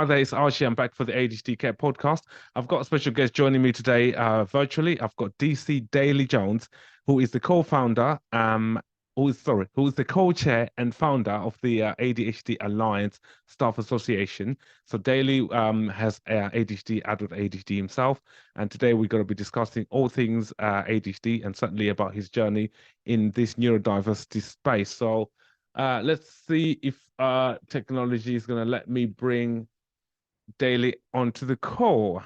Hi there, it's Archie. I'm back for the ADHD Care podcast. I've got a special guest joining me today virtually. I've got DC Daley Jones, who is the co-founder, who is the co-chair and founder of the ADHD Alliance Staff Association. So Daley has ADHD, adult ADHD himself, and today we're going to be discussing all things ADHD and certainly about his journey in this neurodiversity space. So let's see if technology is going to let me bring Daley onto the call.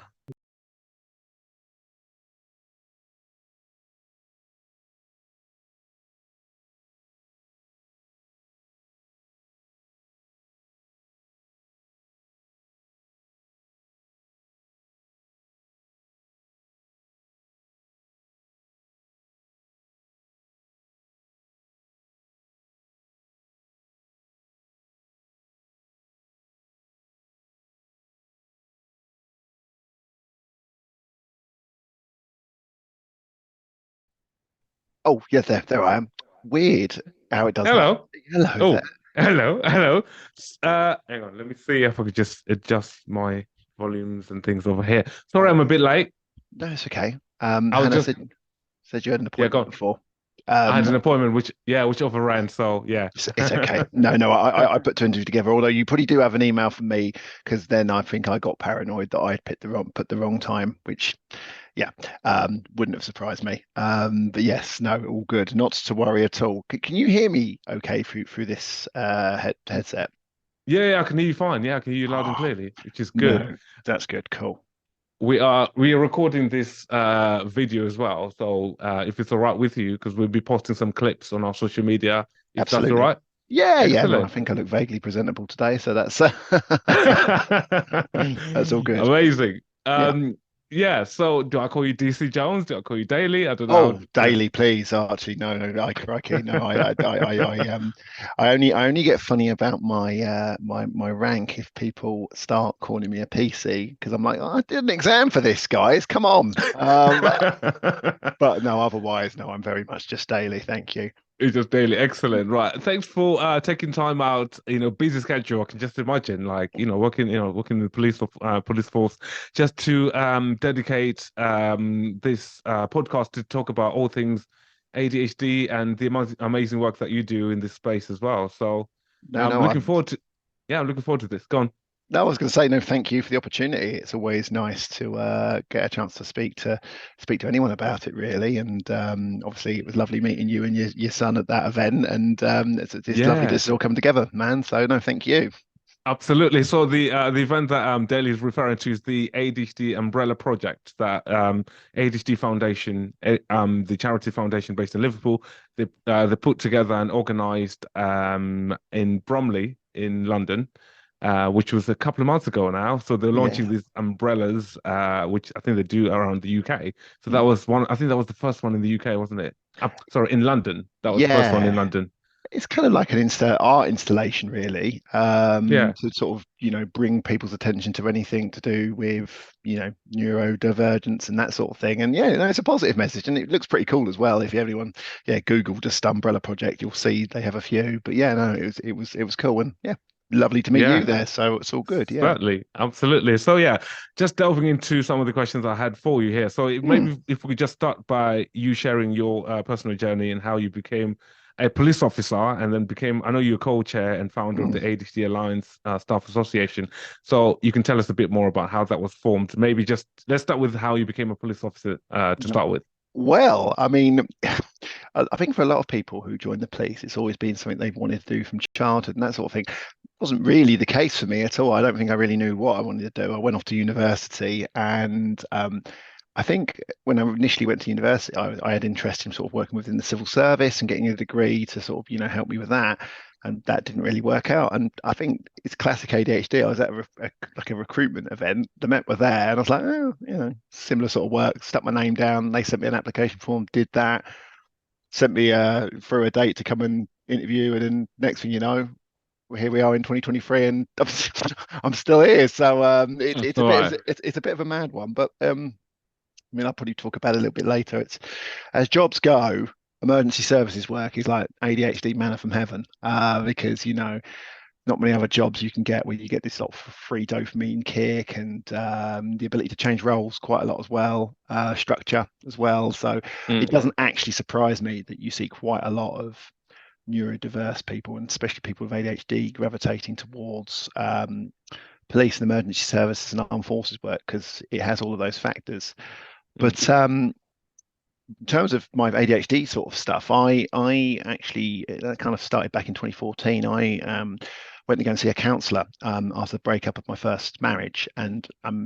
Oh, yeah, there I am. Weird how it does that. Hello. Hello there. Oh, hello. Hang on, let me see if I could just adjust my volumes and things over here. Sorry, I'm a bit late. No, it's okay. I was Hannah just, said you had an yeah, go appointment on. before. I had Um, an appointment, which overran. So yeah. it's okay. No, I put two and two together. Although you probably do have an email from me because then I think I got paranoid that I put the wrong time, which yeah, wouldn't have surprised me. But yes, no, all good. Not to worry at all. Can you hear me okay through this headset? Yeah, I can hear you fine. Yeah, I can hear you loud and Oh, clearly, which is good. no, that's good. Cool. We are recording this video as well. So if it's all right with you, because we'll be posting some clips on our social media, if that's all Absolutely. right. Yeah. No, I Excellent. think I look vaguely presentable today, so that's that's all good. Amazing. Yeah. Yeah, so do I call you DC Jones? Do I call you Daily? I don't know. Oh, Yeah. daily, please, Archie. No, crikey, no. I only get funny about my rank if people start calling me a PC because I'm like, "Oh, I did an exam for this, guys. Come on." But no, otherwise, no. I'm very much just daily. Thank you. It's just daily. Excellent. Right. Thanks for taking time out, busy schedule. I can just imagine, like, working in the police force, just to dedicate this podcast to talk about all things ADHD and the amazing work that you do in this space as well. So No, I'm no, looking forward to yeah, I'm looking forward to this. Go on. No, I was going to say no. Thank you for the opportunity. It's always nice to get a chance to speak to anyone about it, really. And obviously, it was lovely meeting you and your son at that event. And it's lovely Yeah. this has all come together, man. So no, thank you. Absolutely. So the event that Delhi is referring to is the ADHD Umbrella Project that ADHD Foundation, the charity foundation based in Liverpool, they put together and organised in Bromley in London, which was a couple of months ago now. So they're launching Yeah, these umbrellas, which I think they do around the UK. So that Y- was one. I think that was the first one in the UK, wasn't it? Sorry, in London. That was the first one in yeah. London. It's kind of like an art installation, really, Yeah. to sort of, bring people's attention to anything to do with, neurodivergence and that sort of thing. And yeah, no, it's a positive message, and it looks pretty cool as well. If everyone, yeah, Google just Umbrella Project, you'll see they have a few. But yeah, no, it was cool, and yeah, lovely to meet you Yeah. there. So it's all good. Yeah. Certainly, absolutely. So yeah, just delving into some of the questions I had for you here. So Hmm. maybe if we could just start by you sharing your personal journey and how you became a police officer and then became, I know you're co-chair and founder of Hmm. the ADHD Alliance Staff Association. So you can tell us a bit more about how that was formed. Maybe just let's start with how you became a police officer to start with. Well, I mean, I think for a lot of people who join the police, it's always been something they've wanted to do from childhood and that sort of thing. Wasn't really the case for me at all. I don't think I really knew what I wanted to do. I went off to university, and I think when I initially went to university, I had interest in sort of working within the civil service and getting a degree to sort of, help me with that. And that didn't really work out. And I think it's classic ADHD. I was at like a recruitment event. The Met were there, and I was like, oh, similar sort of work. Stuck my name down. They sent me an application form. Did that. Sent me through a date to come and interview, and then next thing you know, here we are in 2023, and I'm still here. So it's a All bit right. it's a bit of a mad one, but I mean, I'll probably talk about it a little bit later. It's as jobs go, emergency services work is like ADHD manna from heaven, because not many other jobs you can get where you get this sort of free dopamine kick and the ability to change roles quite a lot as well, structure as well. So it Mm. doesn't actually surprise me that you see quite a lot of neurodiverse people, and especially people with ADHD, gravitating towards police and emergency services and armed forces work because it has all of those factors. Mm. But in terms of my ADHD sort of stuff, I actually that kind of started back in 2014. I went to go and see a counsellor after the breakup of my first marriage, and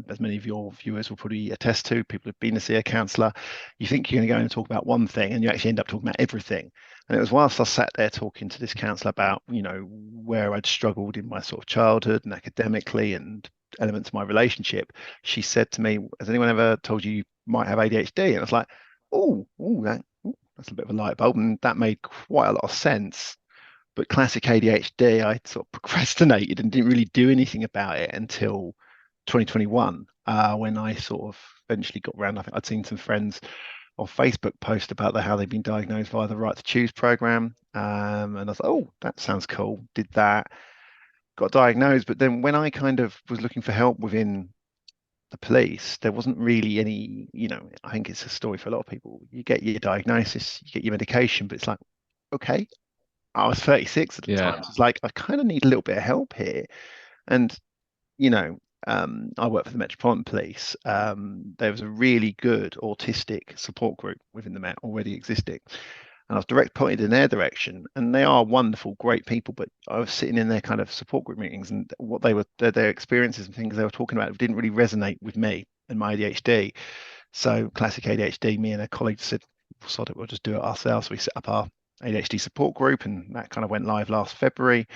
as many of your viewers will probably attest to, people have been to see a counsellor. You think you're going to go in and talk about one thing, and you actually end up talking about everything. And it was whilst I sat there talking to this counsellor about, where I'd struggled in my sort of childhood and academically and elements of my relationship, she said to me, "Has anyone ever told you you might have ADHD?" And I was like, that's a bit of a light bulb, and that made quite a lot of sense. But classic ADHD, I sort of procrastinated and didn't really do anything about it until 2021, when I sort of eventually got around. I think I'd seen some friends on Facebook post about how they've been diagnosed via the Right to Choose program, and I was like, "Oh, that sounds cool." Did that, got diagnosed, but then when I kind of was looking for help within the police, there wasn't really any, I think it's a story for a lot of people. You get your diagnosis, you get your medication, but it's like, okay, I was 36 at the Yeah. time. So it's like, I kind of need a little bit of help here. And, you know, I work for the Metropolitan Police. There was a really good autistic support group within the Met already existing. And I was direct pointed in their direction, and they are wonderful, great people. But I was sitting in their kind of support group meetings, and what they were their experiences and things they were talking about didn't really resonate with me and my ADHD. So classic ADHD, me and a colleague said, "Sod it, we'll just do it ourselves." We set up our ADHD support group, and that kind of went live last February,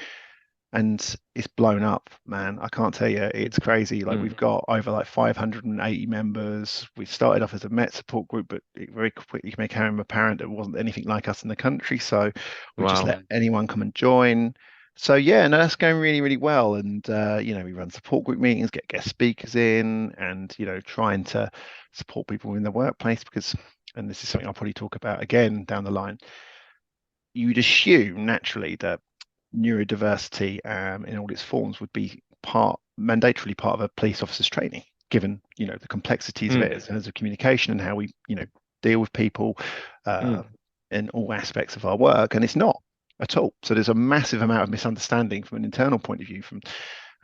and it's blown up, man. I can't tell you, it's crazy. Like, Mm. we've got over like 580 members. We started off as a Met support group, but it very quickly became apparent there wasn't anything like us in the country. So we just Wow. let anyone come and join. So yeah, no, that's going really, really well. And we run support group meetings, get guest speakers in, and trying to support people in the workplace because, and this is something I'll probably talk about again down the line. You'd assume naturally that neurodiversity in all its forms would be mandatorily part of a police officer's training, given the complexities of Mm. it in terms of communication and how we deal with people Mm. uh, in all aspects of our work, and it's not at all. So there's a massive amount of misunderstanding from an internal point of view from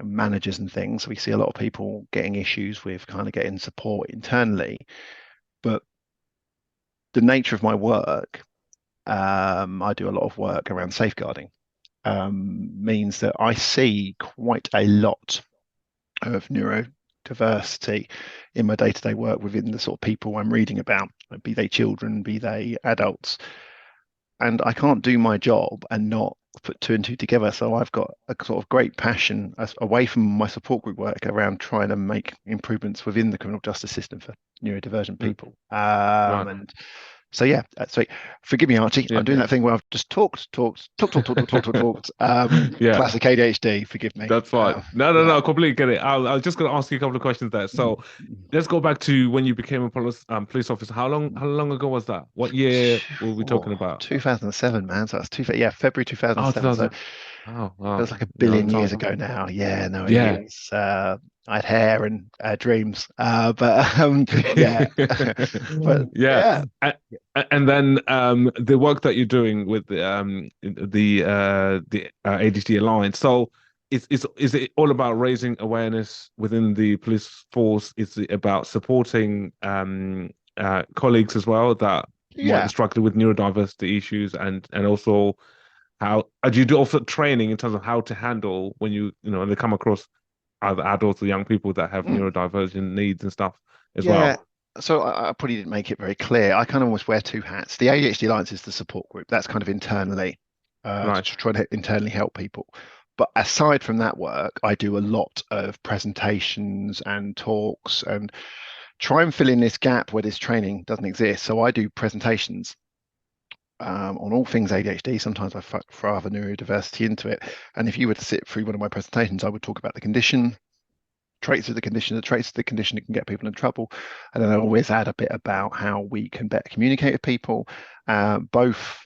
managers and things. We see a lot of people getting issues with kind of getting support internally, but the nature of my work, I do a lot of work around safeguarding, means that I see quite a lot of neurodiversity in my day-to-day work within the sort of people I'm reading about, be they children, be they adults. And I can't do my job and not put two and two together. So I've got a sort of great passion away from my support group work around trying to make improvements within the criminal justice system for neurodivergent Mm. people. Right. And so yeah, so forgive me, Archie. Yeah. I'm doing that thing where I've just talked. Yeah. Classic ADHD. Forgive me. That's fine. No, no, Yeah. no, I completely get it. I was just going to ask you a couple of questions there. So let's go back to when you became a police officer. How long ago was that? What year were we talking Oh, about? 2007, man. So that's February Oh, 2007. So 2000. Oh, feels wow. like a Yeah, long billion time. years ago now. Yeah, no, it Yeah. is. I had hair and dreams. But yeah. But Yeah. yeah. And then the work that you're doing with the ADHD Alliance. So is it all about raising awareness within the police force? Is it about supporting colleagues as well that might be Yeah. struggling with neurodiversity issues, and also how do you do also training in terms of how to handle when when they come across either adults or young people that have Mm. neurodivergent needs and stuff as Yeah. well? So I probably didn't make it very clear. I kind of almost wear two hats. The ADHD Alliance is the support group. That's kind of internally to Right. try to internally help people. But aside from that work, I do a lot of presentations and talks and try and fill in this gap where this training doesn't exist. So I do presentations on all things ADHD. Sometimes I throw other neurodiversity into it. And if you were to sit through one of my presentations, I would talk about the condition, traits of the condition, the traits of the condition that can get people in trouble. And then I always add a bit about how we can better communicate with people, both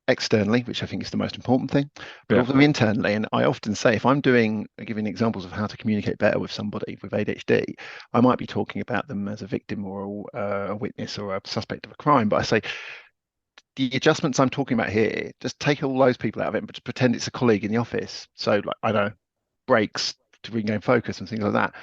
externally, which I think is the most important thing, but Yeah. also internally. And I often say, if I'm giving examples of how to communicate better with somebody with ADHD, I might be talking about them as a victim or a witness or a suspect of a crime. But I say, the adjustments I'm talking about here, just take all those people out of it, but just pretend it's a colleague in the office. So, like, I don't know, breaks to regain focus and things like that.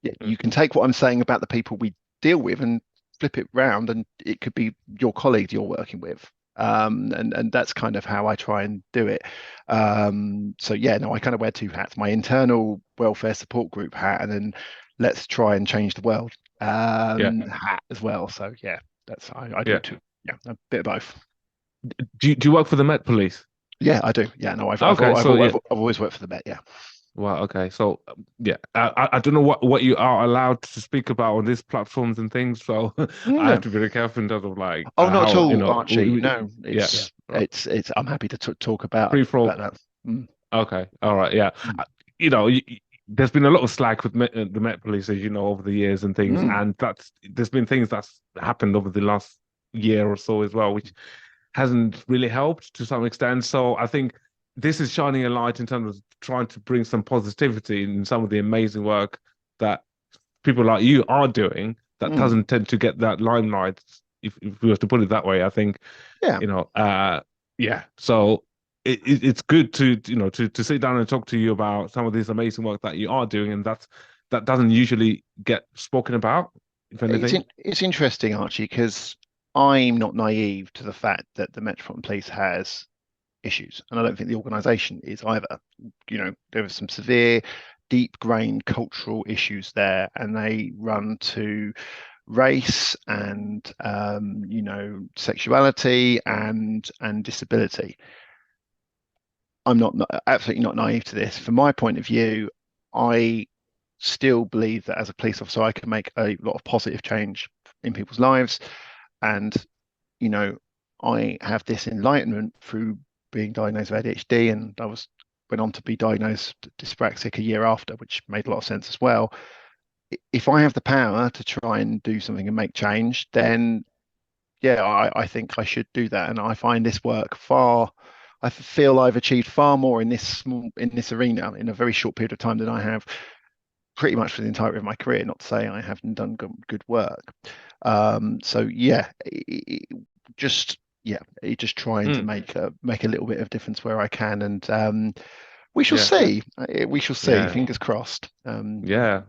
Yeah, Mm. you can take what I'm saying about the people we deal with and flip it round, and it could be your colleagues you're working with. And that's kind of how I try and do it. So yeah, no, I kind of wear two hats: my internal welfare support group hat, and then let's try and change the world Yeah. hat as well. So yeah, I do Yeah. too. Yeah, a bit of both. Do you work for the Met Police? Yeah, I do. Yeah, no, Okay, so yeah. I've always worked for the Met. Yeah. Wow. Okay. So yeah, I don't know what you are allowed to speak about on these platforms and things. So I have Yeah. to be very careful in terms of like Oh, not at how all, Archie. we, No, yeah. it's. I'm happy to talk Free for about all. that. Mm, Okay. All right. Yeah. mm, Uh, You know, there's been a lot of slack with the Met Police, as you know, over the years and things, mm. and there's been things that's happened over the last year or so as well, which hasn't really helped to some extent. So I think this is shining a light in terms of trying to bring some positivity in some of the amazing work that people like you are doing that Mm. doesn't tend to get that limelight, if we were to put it that way. I think, Yeah, you know, yeah. So it's good to, to sit down and talk to you about some of this amazing work that you are doing, and that doesn't usually get spoken about, if anything. it's interesting, Archie, because I'm not naive to the fact that the Metropolitan Police has issues, and I don't think the organisation is either. There are some severe, deep-grained cultural issues there, and they run to race and sexuality and disability. I'm absolutely not naive to this. From my point of view, I still believe that as a police officer, I can make a lot of positive change in people's lives. And, you know, I have this enlightenment through being diagnosed with ADHD, and went on to be diagnosed dyspraxic a year after, which made a lot of sense as well. If I have the power to try and do something and make change, then yeah, I think I should do that. And I find this work I feel I've achieved far more in this arena in a very short period of time than I have pretty much for the entirety of my career. Not to say I haven't done good work. So yeah, just yeah, just trying to Mm, make a little bit of difference where I can, and we shall yeah, see. We shall see. yeah, Fingers crossed. yeah.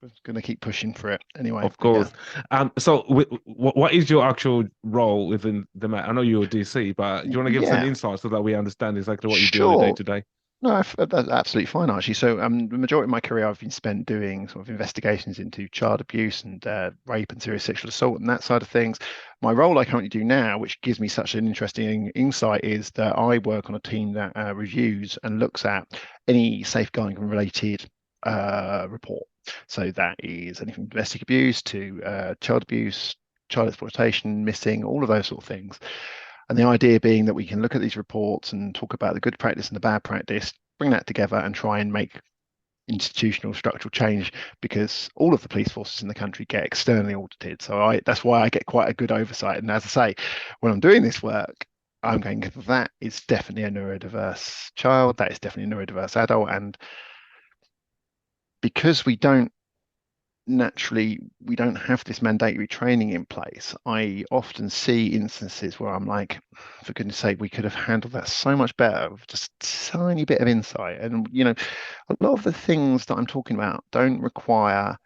We're going to keep pushing for it anyway. Of But yeah, course. So, what is your actual role within the Met? I know you're a DC, but do you want to give us an yeah, insight so that we understand exactly what you do on a day sure. to day? No, that's absolutely fine, actually. So, the majority of my career I've been spent doing sort of investigations into child abuse and rape and serious sexual assault and that side of things. My role I currently do now, which gives me such an interesting insight, is that I work on a team that reviews and looks at any safeguarding related report. So that is anything from domestic abuse to child abuse, child exploitation, missing, all of those sort of things. And the idea being that we can look at these reports and talk about the good practice and the bad practice, bring that together and try and make institutional structural change, because all of the police forces in the country get externally audited. So that's why I get quite a good oversight. And as I say, when I'm doing this work, I'm going, that is definitely a neurodiverse child, that is definitely a neurodiverse adult. And because we don't have this mandatory training in place, I often see instances where I'm like, for goodness sake, we could have handled that so much better with just a tiny bit of insight. And a lot of the things that I'm talking about don't require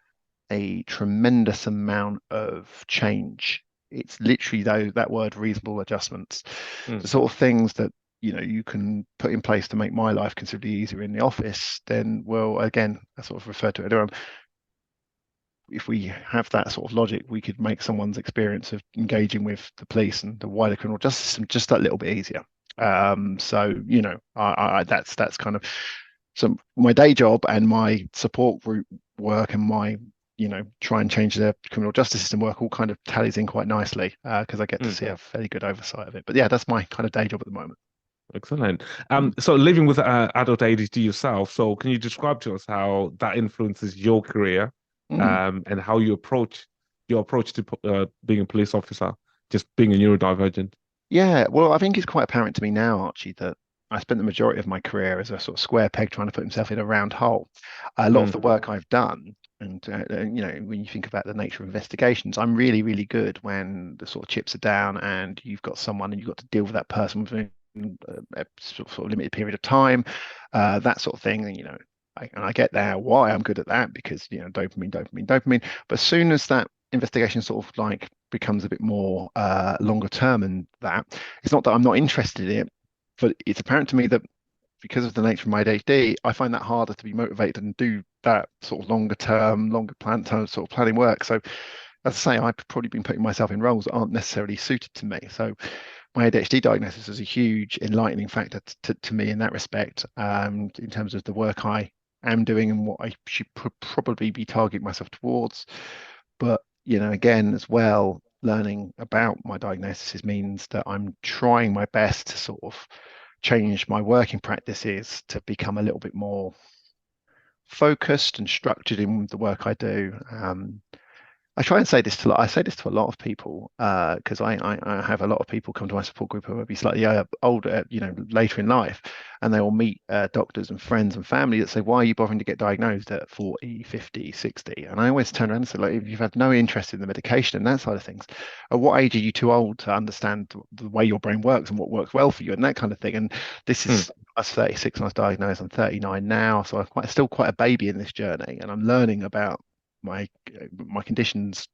a tremendous amount of change. It's literally though that word reasonable adjustments, the Mm, sort of things that you can put in place to make my life considerably easier in the office. Then, well, again, I sort of refer to it earlier on, if we have that sort of logic, we could make someone's experience of engaging with the police and the wider criminal justice system just that little bit easier. So that's kind of so my day job and my support group work and my try and change the criminal justice system work all kind of tallies in quite nicely because I get to mm. see a fairly good oversight of it. But yeah, that's my kind of day job at the moment. Excellent. So living with adult ADHD yourself, so can you describe to us how that influences your career, Mm. and how you approach your approach to being a police officer, just being a neurodivergent? Yeah, well, I think it's quite apparent to me now, Archie, that I spent the majority of my career as a sort of square peg trying to put himself in a round hole. A lot of Mm, the work I've done, and when you think about the nature of investigations, I'm really, really good when the sort of chips are down and you've got someone and you've got to deal with that person within a sort of limited period of time, that sort of thing. And I get there why I'm good at that because dopamine, dopamine, dopamine. But as soon as that investigation sort of like becomes a bit more longer term and that it's not that I'm not interested in it, but it's apparent to me that because of the nature of my ADHD, I find that harder to be motivated and do that sort of longer term, longer plan term sort of planning work. So as I say, I've probably been putting myself in roles that aren't necessarily suited to me. So my ADHD diagnosis is a huge enlightening factor to me in that respect, in terms of the work I am doing and what I should probably be targeting myself towards. But, again, as well, learning about my diagnosis means that I'm trying my best to sort of change my working practices to become a little bit more focused and structured in the work I do. I try and say this to I say this to a lot of people because I have a lot of people come to my support group who will be slightly older, later in life, and they will meet doctors and friends and family that say, "Why are you bothering to get diagnosed at 40, 50, 60?" And I always turn around and say, like, if you've had no interest in the medication and that side of things, at what age are you too old to understand the way your brain works and what works well for you and that kind of thing? And this mm, is I was 36 when I was diagnosed. I'm 39 now, so I'm still quite a baby in this journey, and I'm learning about my my conditions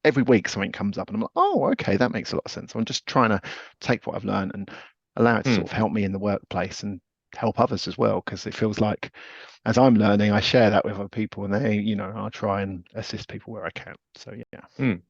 every week. Something comes up and I'm like, oh, okay, that makes a lot of sense. So I'm just trying to take what I've learned and allow it to sort mm. of help me in the workplace and help others as well, because it feels like as I'm learning I share that with other people, and I'll try and assist people where I can. So yeah. Mm.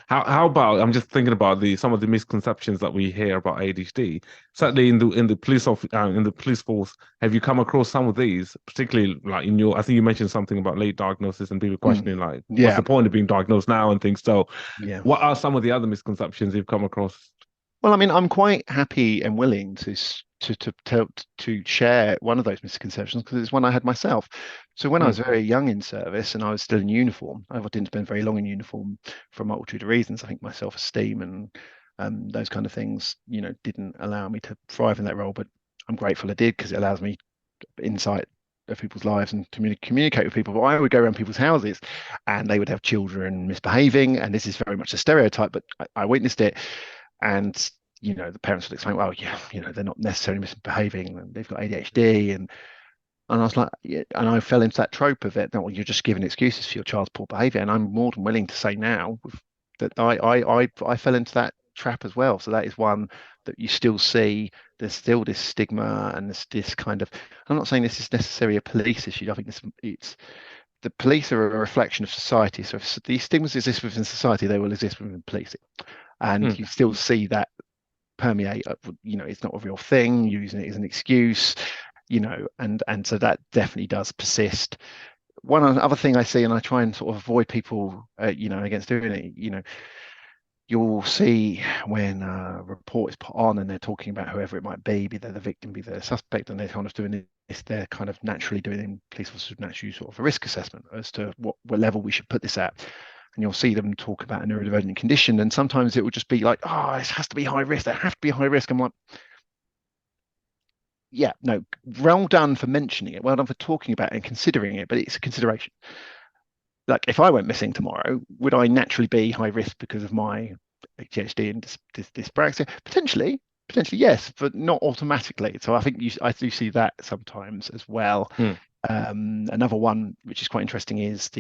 How about I'm just thinking about the some of the misconceptions that we hear about ADHD. Certainly in the police force, have you come across some of these, particularly like in your? I think you mentioned something about late diagnosis and people Mm. questioning like, what's Yeah. the point of being diagnosed now and things. So, Yeah. what are some of the other misconceptions you've come across? Well, I mean, I'm quite happy and willing to share one of those misconceptions because it's one I had myself. So when I was Mm, very young in service and I was still in uniform, I didn't spend very long in uniform for a multitude of reasons. I think my self-esteem and those kind of things, didn't allow me to thrive in that role. But I'm grateful I did because it allows me insight of people's lives and communicate with people. But I would go around people's houses and they would have children misbehaving, and this is very much a stereotype, but I witnessed it. And the parents would explain, well, yeah, they're not necessarily misbehaving and they've got ADHD. And I was like, yeah, and I fell into that trope of it. No, well, you're just giving excuses for your child's poor behavior. And I'm more than willing to say now that I fell into that trap as well. So that is one that you still see. There's still this stigma and this kind of. I'm not saying this is necessarily a police issue. I think it's the police are a reflection of society. So if these stigmas exist within society, they will exist within policing. And mm, you still see that permeate. It's not a real thing, using it as an excuse, and so that definitely does persist. One other thing I see, and I try and sort of avoid people, against doing it. You'll see when a report is put on and they're talking about whoever it might be they're the victim, be the suspect, and they're kind of doing this, they're kind of naturally doing, police officers naturally sort of a risk assessment as to what level we should put this at. And you'll see them talk about a neurodivergent condition, and sometimes it will just be like, oh, it has to be high risk. They have to be high risk. I'm like, yeah, no, well done for mentioning it. Well done for talking about it and considering it, but it's a consideration. Like if I went missing tomorrow, would I naturally be high risk because of my ADHD and dyspraxia? Potentially yes, but not automatically. So I think I do see that sometimes as well. mm, Another one which is quite interesting is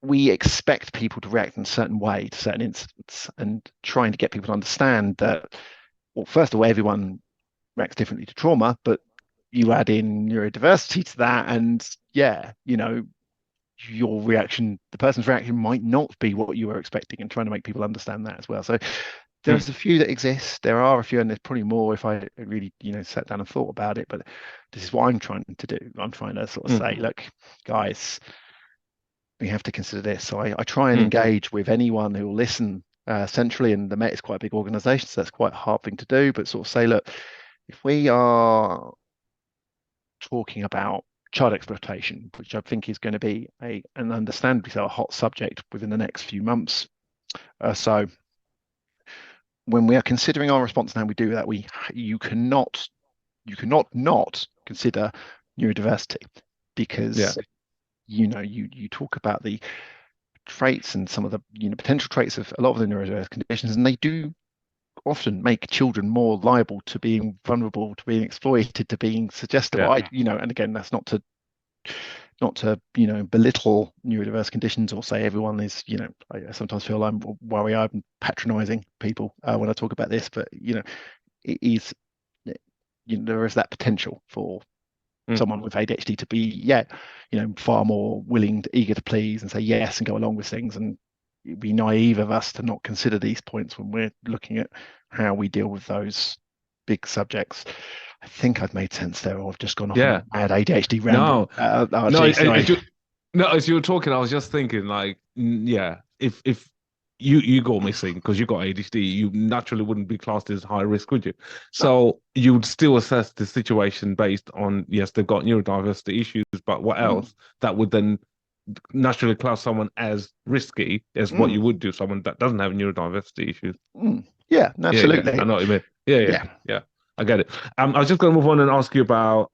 we expect people to react in a certain way to certain incidents, and trying to get people to understand that, well, first of all, everyone reacts differently to trauma, but you add in neurodiversity to that, and yeah, your reaction, the person's reaction might not be what you were expecting, and trying to make people understand that as well. So there's mm, a few that exist. There are a few, and there's probably more if I really, sat down and thought about it. But this is what I'm trying to do. I'm trying to sort of mm, say, look, guys, we have to consider this. So I try and mm, engage with anyone who will listen centrally, and the Met is quite a big organization, so that's quite a hard thing to do. But sort of say, look, if we are talking about child exploitation, which I think is going to be an understandably so a hot subject within the next few months, So when we are considering our response and how we do that, you cannot not consider neurodiversity, Yeah. because you talk about the traits and some of the potential traits of a lot of the neurodiverse conditions, and they do often make children more liable to being vulnerable, to being exploited, to being suggestible. Yeah. And again, that's not to belittle neurodiverse conditions or say everyone is. I sometimes feel I'm patronizing people when I talk about this, but it is there is that potential for Mm. someone with ADHD to be, yeah, far more willing, eager to please and say yes and go along with things. And it'd be naive of us to not consider these points when we're looking at how we deal with those big subjects. I think I've made sense there, or I've just gone off on a Yeah. mad ADHD ramble. No, no, Archie, sorry. no. As you were talking, I was just thinking, like, yeah, if you go missing because you got ADHD, you naturally wouldn't be classed as high risk, would you? No. So you would still assess the situation based on, yes, they've got neurodiversity issues, but what Mm, else that would then naturally class someone as risky as what mm, you would do someone that doesn't have neurodiversity issues. Yeah, Yeah, yeah, I absolutely. know what you mean. Yeah, yeah, Yeah. yeah. I get it. I was just going to move on and ask you about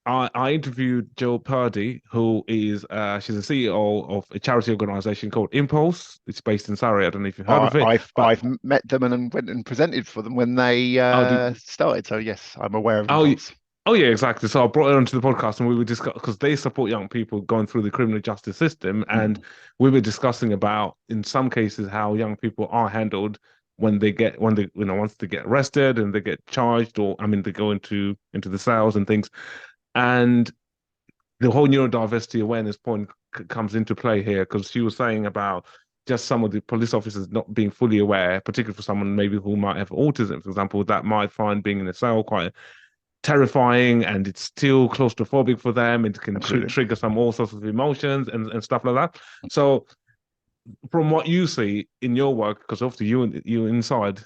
I interviewed Jill Purdy, who is she's the CEO of a charity organization called Impulse. It's based in Surrey. I don't know if you've heard I, of it, I've but I've met them and went and presented for them when they oh, did, started. So yes, I'm aware of oh, Impulse. oh yeah, exactly. So I brought her onto the podcast and we were discussing because they support young people going through the criminal justice system, and Mm, we were discussing about in some cases how young people are handled when they once they get arrested and they get charged, or I mean they go into the cells and things. And the whole neurodiversity awareness point comes into play here because she was saying about just some of the police officers not being fully aware, particularly for someone maybe who might have autism, for example, that might find being in a cell quite terrifying and it's still claustrophobic for them. It can absolutely. trigger some all sorts of emotions and stuff like that. So, from what you see in your work, because obviously you inside,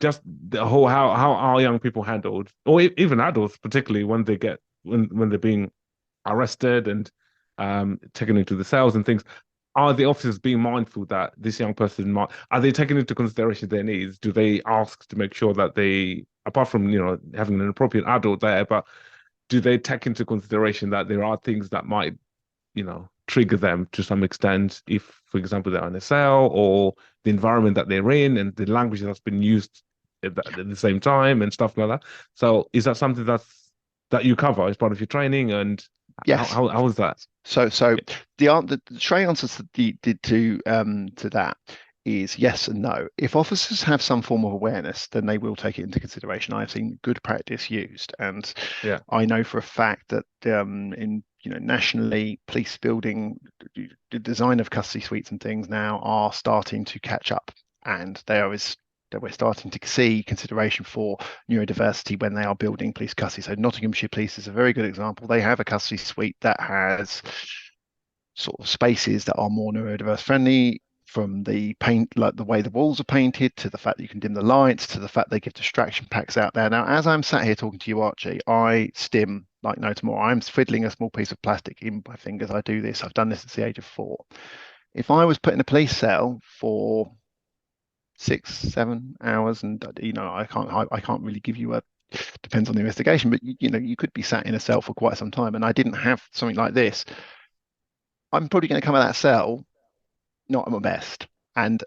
just the whole how are young people handled, or even adults, particularly when they get when they're being arrested and taken into the cells and things. Are the officers being mindful that this young person might? Are they taking into consideration their needs? Do they ask to make sure that they, apart from having an appropriate adult there, but do they take into consideration that there are things that might trigger them to some extent if, for example, they're in a cell or the environment that they're in and the language that's been used at the same time and stuff like that. So is that something that you cover as part of your training and Yes. how is that? So the straight answer to that is yes and no. If officers have some form of awareness, then they will take it into consideration. I've seen good practice used, and Yeah. I know for a fact that in nationally, police building, the design of custody suites and things now are starting to catch up, and that we're starting to see consideration for neurodiversity when they are building police custody. So Nottinghamshire Police is a very good example. They have a custody suite that has sort of spaces that are more neurodiverse friendly, from the paint, like the way the walls are painted, to the fact that you can dim the lights, to the fact they give distraction packs out there. Now, as I'm sat here talking to you, Archie, I stim like no tomorrow. I'm fiddling a small piece of plastic in my fingers. I do this. I've done this since the age of 4. If I was put in a police cell for 6, 7 hours, and I can't really give you a, depends on the investigation, but you could be sat in a cell for quite some time, and I didn't have something like this. I'm probably going to come out of that cell not at my best. And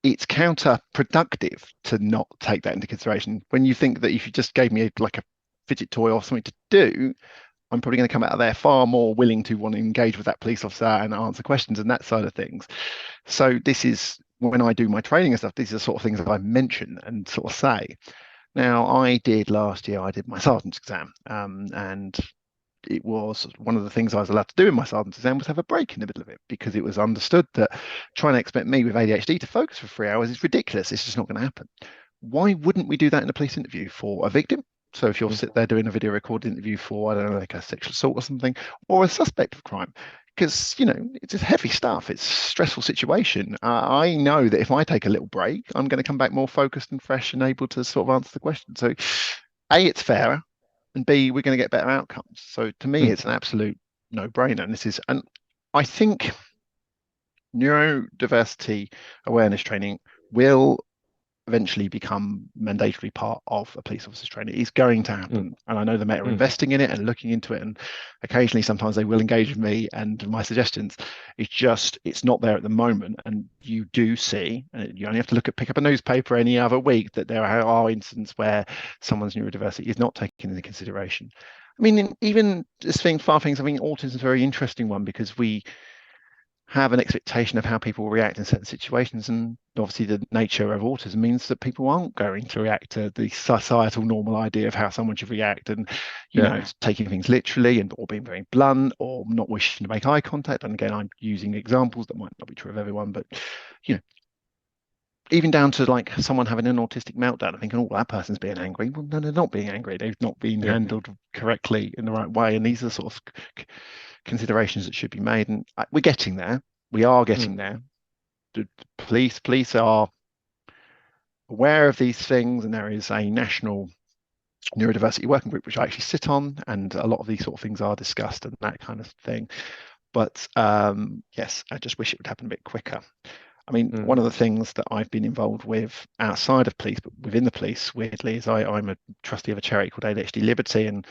it's counterproductive to not take that into consideration. When you think that if you just gave me like a fidget toy or something to do, I'm probably going to come out of there far more willing to want to engage with that police officer and answer questions and that side of things. So this is when I do my training and stuff, these are the sort of things that I mention and sort of say. Now, last year, I did my sergeant's exam, and it was one of the things I was allowed to do in my sergeant's exam was have a break in the middle of it, because it was understood that trying to expect me with ADHD to focus for 3 hours is ridiculous. It's just not going to happen. Why wouldn't we do that in a police interview for a victim? So if you're Mm. sit there doing a video recorded interview for, I don't know, like a sexual assault or something, or a suspect of crime, because it's just heavy stuff. It's a stressful situation. I know that if I take a little break, I'm going to come back more focused and fresh and able to sort of answer the question. So, A, it's fairer, and B, we're going to get better outcomes. So to me, Mm. it's an absolute no-brainer. And I think neurodiversity awareness training will eventually become mandatory part of a police officer's training. It's going to Mm, happen. And I know the Met are mm, investing in it and looking into it. And occasionally, sometimes they will engage with me and my suggestions. It's not there at the moment. And you do see, and you only have to pick up a newspaper any other week, that there are incidents where someone's neurodiversity is not taken into consideration. I mean, even just things, I mean, autism is a very interesting one because we have an expectation of how people react in certain situations. And obviously, the nature of autism means that people aren't going to react to the societal normal idea of how someone should react. And, yeah. taking things literally and or being very blunt or not wishing to make eye contact. And again, I'm using examples that might not be true of everyone, but, you know, even down to like someone having an autistic meltdown and thinking, oh, that person's being angry. Well, no, they're not being angry. They've not been Yeah. handled correctly in the right way. And these are sort of considerations that should be made. And we're getting there. We are Mm, getting there. The police are aware of these things, and there is a national neurodiversity working group which I actually sit on, and a lot of these sort of things are discussed and that kind of thing. But yes, I just wish it would happen a bit quicker. I mean, mm, one of the things that I've been involved with outside of police, but within the police, weirdly, is I'm a trustee of a charity called ADHD Liberty, and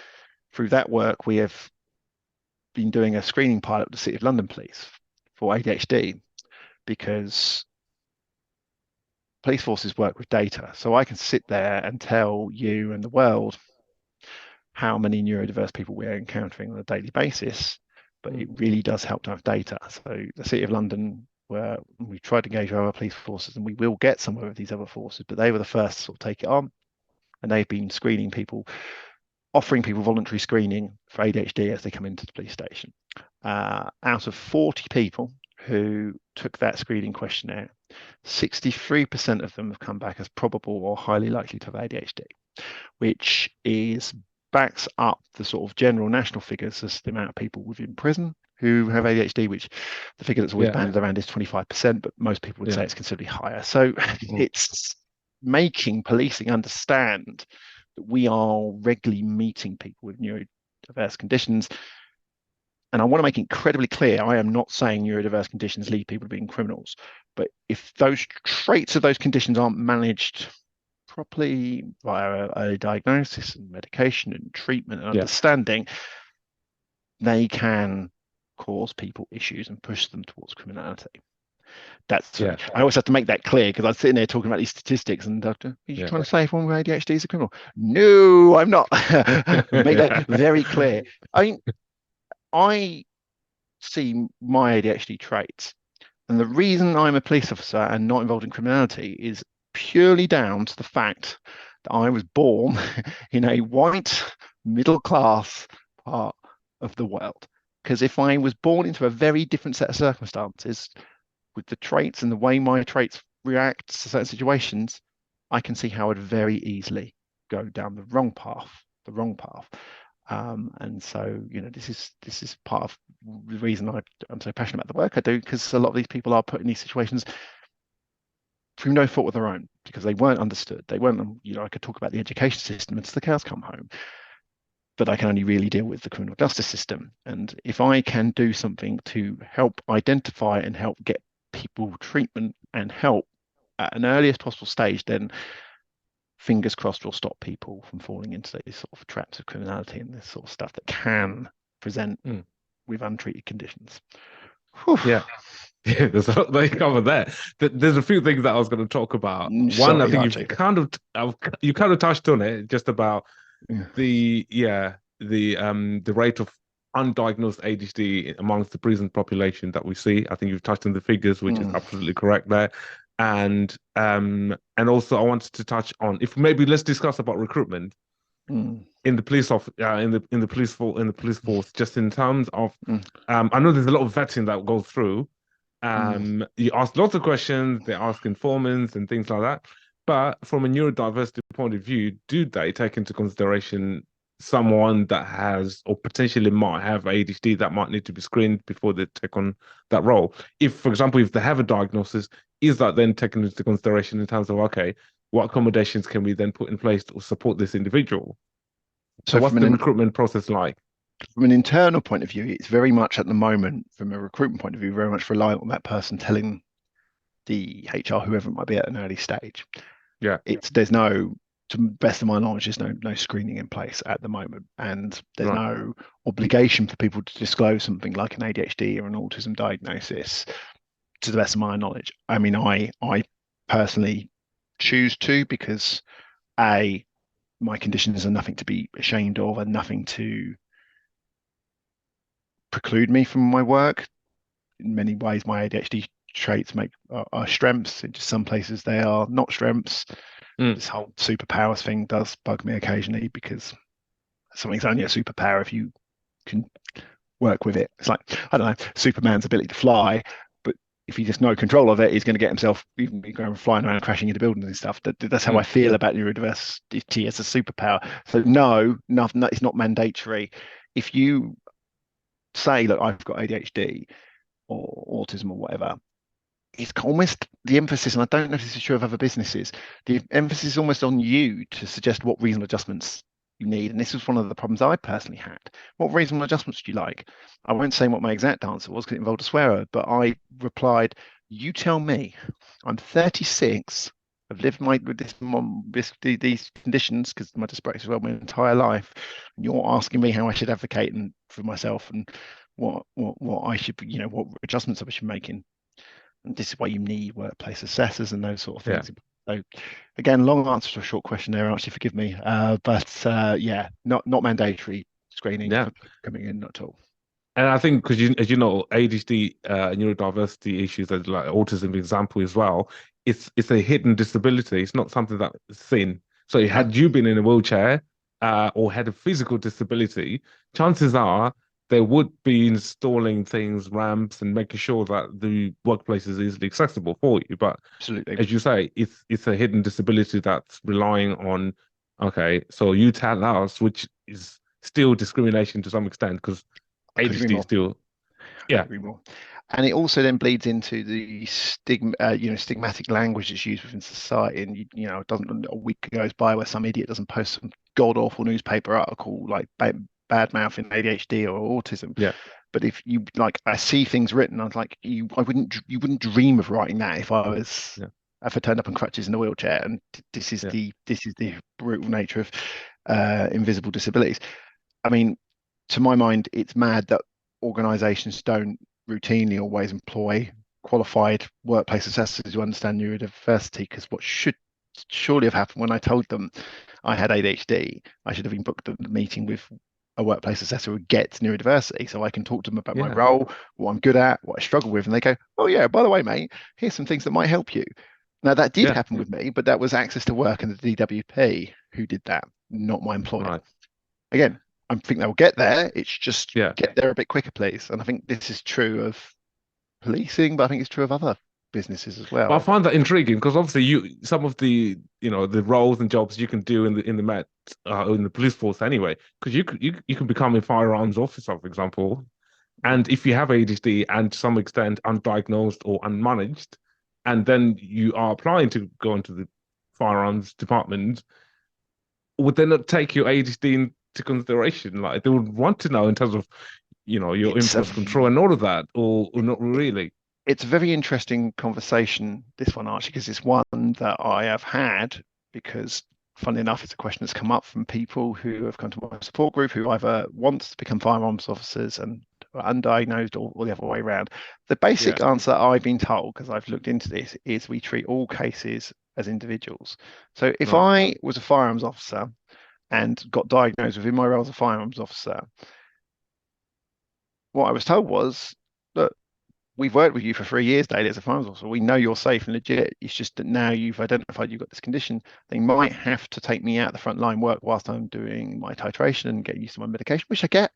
through that work, we have been doing a screening pilot with the City of London Police for ADHD because police forces work with data. So I can sit there and tell you and the world how many neurodiverse people we're encountering on a daily basis, but mm, it really does help to have data. So the City of London, where we tried to engage with our police forces, and we will get somewhere with these other forces, but they were the first to sort of take it on, and they've been screening people, offering people voluntary screening for ADHD as they come into the police station. Out of 40 people who took that screening questionnaire, 63% of them have come back as probable or highly likely to have ADHD, which is backs up the sort of general national figures as the amount of people within prison who have ADHD, which the figure that's always yeah. banded around is 25%, but most people would say Yeah. it's considerably higher. So Mm, it's making policing understand that we are regularly meeting people with neurodiverse conditions. And I want to make incredibly clear, I am not saying neurodiverse conditions lead people to being criminals. But if those traits of those conditions aren't managed properly via a diagnosis and medication and treatment and yeah. understanding, they can cause people issues and push them towards criminality. That's Yeah. I always have to make that clear because I'm sitting there talking about these statistics and are you Yeah. trying to say everyone with ADHD is a criminal? No, I'm not. Make that very clear. I mean, I see my ADHD traits, and the reason I'm a police officer and not involved in criminality is purely down to the fact that I was born in a white middle class part of the world. Because if I was born into a very different set of circumstances with the traits and the way my traits react to certain situations, I can see how I'd very easily go down the wrong path, the wrong path. And so, this is part of the reason I'm so passionate about the work I do, because a lot of these people are put in these situations through no fault of their own, because they weren't understood. They weren't, I could talk about the education system until the cows come home, but I can only really deal with the criminal justice system. And if I can do something to help identify and help get people treatment and help at an earliest possible stage, then fingers crossed will stop people from falling into these sort of traps of criminality and this sort of stuff that can present Mm, with untreated conditions. Whew. yeah. Yeah, they cover that. There's a few things that I was going to talk about. One, I Sorry, think you've Archie. kind of you kind of touched on it, just about Yeah. the rate of undiagnosed ADHD amongst the prison population that we see. I think you've touched on the figures, which is Mm, absolutely correct there. And also I wanted to touch on, if maybe let's discuss about recruitment mm, in the in the police force, just in terms of mm, I know there's a lot of vetting that goes through. mm. You ask lots of questions, they ask informants and things like that. But from a neurodiversity point of view, do they take into consideration someone that has or potentially might have ADHD that might need to be screened before they take on that role? If, for example, if they have a diagnosis, is that then taken into consideration in terms of, okay, what accommodations can we then put in place to support this individual? So So what's from the an recruitment process like? from an internal point of view, it's very much at the moment, from a recruitment point of view, very much reliant on that person telling the HR, whoever it might be, at an early stage. Yeah. There's no, to the best of my knowledge, there's no screening in place at the moment, and there's Right. no obligation for people to disclose something like an ADHD or an autism diagnosis. To the best of my knowledge, I mean, I personally choose to, because my conditions are nothing to be ashamed of and nothing to preclude me from my work. In many ways, my ADHD traits are strengths. In just some places, they are not strengths. Mm. This whole superpowers thing does bug me occasionally, because something's only a superpower if you can work with it. It's like, I don't know, Superman's ability to fly, but if he just no control of it, he's going to get himself even going flying around, crashing into buildings and stuff. That's how I Mm. feel about neurodiversity as a superpower. So no, it's not mandatory. If you say, look, I've got ADHD or autism or whatever, it's almost the emphasis, and I don't know if this is true of other businesses, the emphasis is almost on you to suggest what reasonable adjustments you need. And this was one of the problems I personally had. What reasonable adjustments do you like? I won't say what my exact answer was because it involved a swear word, but I replied, you tell me. I'm 36. I've lived these conditions, because my dyspraxia as well, my entire life. And you're asking me how I should advocate for myself, and what I should, what adjustments I should be making. And this is why you need workplace assessors and those sort of Yeah. things. So again, long answer to a short question there, Archie, forgive me. But yeah, not mandatory screening Yeah. for coming in, not at all. And I think because as you know, ADHD, neurodiversity issues, like autism example as well, it's a hidden disability. It's not something that's seen. So No, had you been in a wheelchair, or had a physical disability, chances are they would be installing things, ramps, and making sure that the workplace is easily accessible for you. But absolutely. as you say, it's a hidden disability that's relying on, okay, so you tell us, which is still discrimination to some extent, because I could agree ADHD is more. still, I could yeah, agree more. And it also then bleeds into the stigmatic language that's used within society. And it doesn't a week goes by where some idiot doesn't post some god awful newspaper article like bad mouthing ADHD or autism. yeah, But if you like, I see things written, I was like, you wouldn't dream of writing that yeah, if I turned up in crutches in a wheelchair. And yeah, this is the brutal nature of invisible disabilities. I mean, to my mind, it's mad that organisations don't routinely always employ qualified workplace assessors who understand neurodiversity. Because what should surely have happened when I told them I had ADHD, I should have been booked a meeting with a workplace assessor who gets neurodiversity, so I can talk to them about my yeah, role, what I'm good at, what I struggle with, and they go, "Oh yeah, by the way, mate, here's some things that might help you." Now that did yeah, happen with me, but that was access to work and the DWP who did that, not my employer. right, Again, I think they'll get there. It's just yeah. get there a bit quicker, please. And I think this is true of policing, but I think it's true of other businesses as But I well. find that intriguing because obviously some of the the roles and jobs you can do in the Met, in the police force anyway, because you can become a firearms officer, for example, Mm. and if you have ADHD and to some extent undiagnosed or unmanaged, and then you are applying to go into the firearms department, would they not take your ADHD into consideration? Like they would want to know in terms of, your It's a impulse control and all of that, or not really. it's a very interesting conversation, this one, Archie, because it's one that I have had, because funnily enough, it's a question that's come up from people who have come to my support group who either want to become firearms officers and are undiagnosed, or the other way around. The Yeah, basic answer I've been told, because I've looked into this, is we treat all cases as individuals. So if right. I was a firearms officer and got diagnosed within my role as a firearms officer, what I was told was, look, we've worked with you for 3 years, Daley, as a firearms officer. We know you're safe and legit. It's just that now you've identified you've got this condition. They might have to take me out of the front line work whilst I'm doing my titration and getting used to my medication, which I get.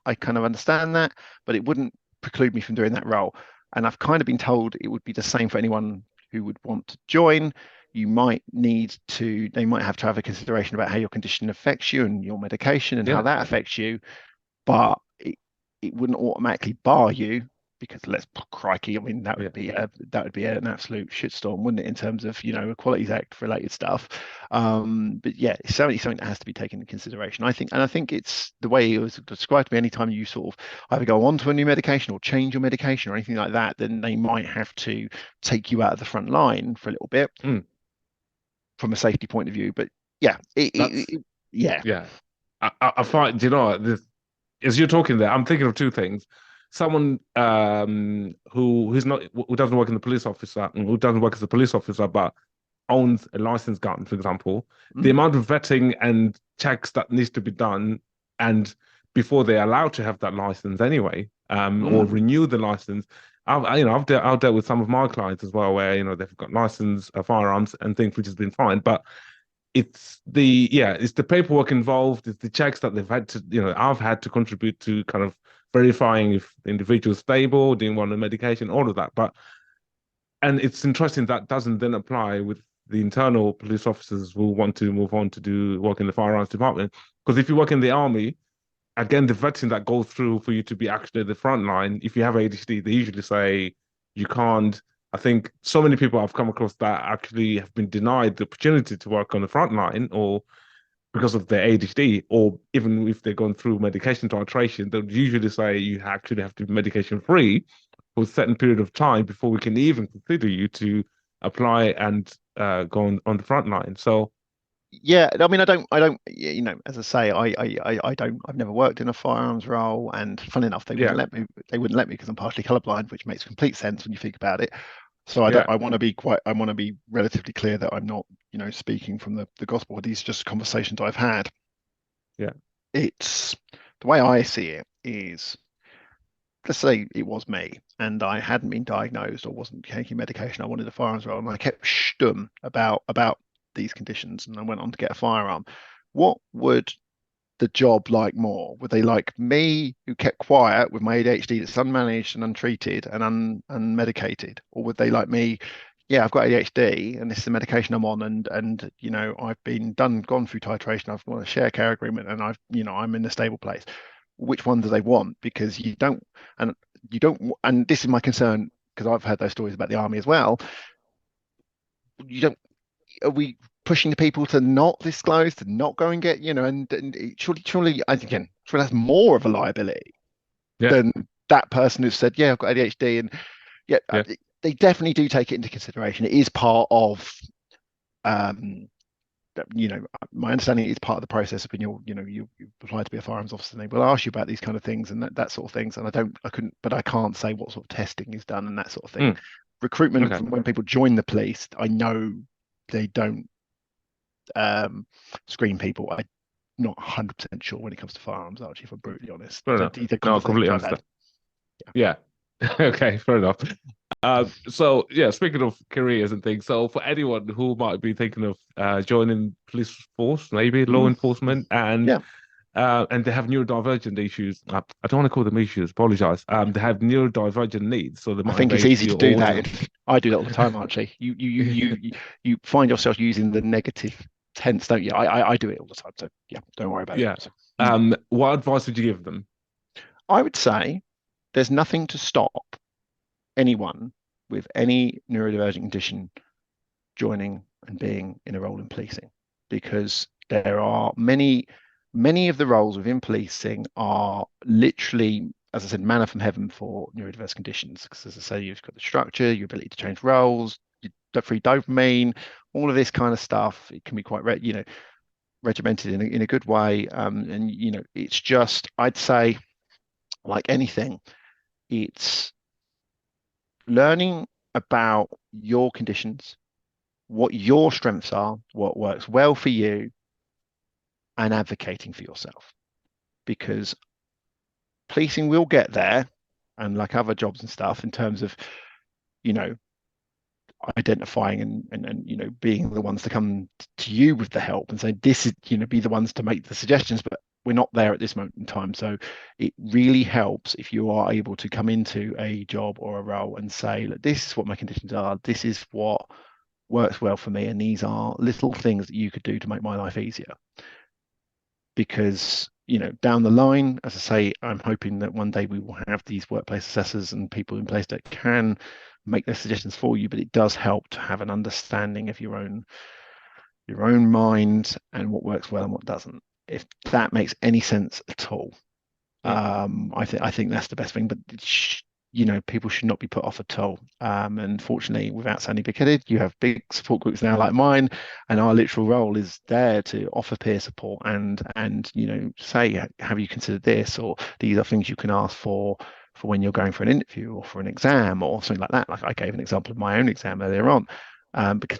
I kind of understand that, but it wouldn't preclude me from doing that role. And I've kind of been told it would be the same for anyone who would want to join. They might have to have a consideration about how your condition affects you and your medication and how Yeah, that affects you, but it wouldn't automatically bar you because let's crikey, I mean Yeah. that would be an absolute shitstorm, wouldn't it, in terms of Equalities Act related stuff. But yeah, it's certainly something that has to be taken into consideration. I think it's the way it was described to me. Anytime you sort of either go on to a new medication or change your medication or anything like that, then they might have to take you out of the front line for a little bit Mm. from a safety point of view. But yeah, That's yeah. yeah. I find, you know, this, as you're talking there, I'm thinking of two things. Someone who doesn't work in the police officer, who doesn't work as a police officer, but owns a licensed gun, for example, the Mm, amount of vetting and checks that needs to be done, and before they're allowed to have that license anyway, or mm. renew the license. I've dealt with some of my clients as well, where they've got license firearms and things, which has been fine, but it's the paperwork involved, it's the checks that they've had to, I've had to contribute to kind of verifying if the individual's stable, doing one on medication, all of that. And it's interesting that doesn't then apply with the internal police officers who want to move on to do work in the firearms department. Because if you work in the army, again, the vetting that goes through for you to be actually at the front line, if you have ADHD, they usually say you can't. I think so many people I've come across that actually have been denied the opportunity to work on the front line, or because of their ADHD, or even if they're going through medication titration, they'll usually say you actually have to be medication free for a certain period of time before we can even consider you to apply and go on the front line. So Yeah, I mean, as I say, I've never worked in a firearms role, and fun enough, yeah, they wouldn't let me because I'm partially colorblind, which makes complete sense when you think about it. So I don't, yeah, I want to be relatively clear that I'm not, speaking from the gospel. These are just conversations I've had. yeah, It's the way I see it is, let's say it was me and I hadn't been diagnosed or wasn't taking medication. I wanted a firearms role, and I kept stum about these conditions, and I went on to get a firearm. What would the job like more? Would they like me, who kept quiet with my ADHD that's unmanaged and untreated and unmedicated, or would they like me? Yeah, I've got ADHD and this is the medication I'm on, and I've gone through titration. I've got a share care agreement, and I'm in a stable place. Which one do they want? Because and you don't, and this is my concern because I've heard those stories about the army as well. You don't Are we pushing the people to not disclose, to not go and get, and surely, again, surely that's more of a liability yeah, than that person who said, yeah, I've got ADHD. And yeah, yeah. they definitely do take it into consideration. It is part of, um, my understanding is part of the process of when you apply to be a firearms officer, and they will ask you about these kind of things and that sort of things. And but I can't say what sort of testing is done and that sort of thing. Mm, Recruitment okay. from when people join the police, I know they don't screen people. I'm not 100% sure when it comes to firearms, Archie, if I'm brutally honest. Fair enough. The No, I conversations completely I've had. understand. Yeah. Okay, fair enough. So yeah, speaking of careers and things, so for anyone who might be thinking of joining police force, maybe law Mm, enforcement, yeah, and they have neurodivergent issues. I don't want to call them issues. Apologize. They have neurodivergent needs, so they I might have think it's easy ADHD to or do autism. that. I do that all the time, Archie. You find yourself using the negative tense, don't you? I do it all the time. So yeah, don't worry about it. Yeah. So, What advice would you give them? I would say there's nothing to stop anyone with any neurodivergent condition joining and being in a role in policing, because there are many of the roles within policing are literally, as I said, manna from heaven for neurodiverse conditions. Because as I say, you've got the structure, your ability to change roles, free dopamine, all of this kind of stuff. It can be quite, regimented in a good way. And it's just, I'd say, like anything, it's learning about your conditions, what your strengths are, what works well for you, and advocating for yourself. Because policing will get there, and like other jobs and stuff, in terms of, you know, identifying and being the ones to come to you with the help and say, this is, be the ones to make the suggestions, but we're not there at this moment in time. So it really helps if you are able to come into a job or a role and say, look, this is what my conditions are, this is what works well for me, and these are little things that you could do to make my life easier. because down the line, as I say, I'm hoping that one day we will have these workplace assessors and people in place that can make those suggestions for you, but it does help to have an understanding of your own mind and what works well and what doesn't. If that makes any sense at all, I think that's the best thing. But people should not be put off at all. And fortunately, without sounding big-headed, you have big support groups now like mine, and our literal role is there to offer peer support and say, have you considered this, or these are things you can ask for when you're going for an interview or for an exam or something like that. Like I gave an example of my own exam earlier on. Because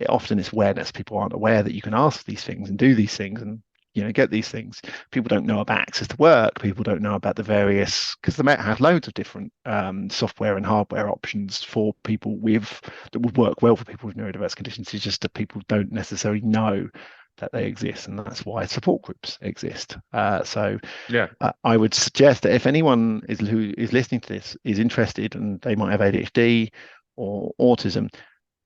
often it's awareness. People aren't aware that you can ask these things and do these things and get these things. People don't know about access to work. People don't know about the various, because the Met has loads of different software and hardware options for people that would work well for people with neurodiverse conditions. It's just that people don't necessarily know that they exist, and that's why support groups exist. So I would suggest that if anyone who is listening to this is interested and they might have ADHD or autism,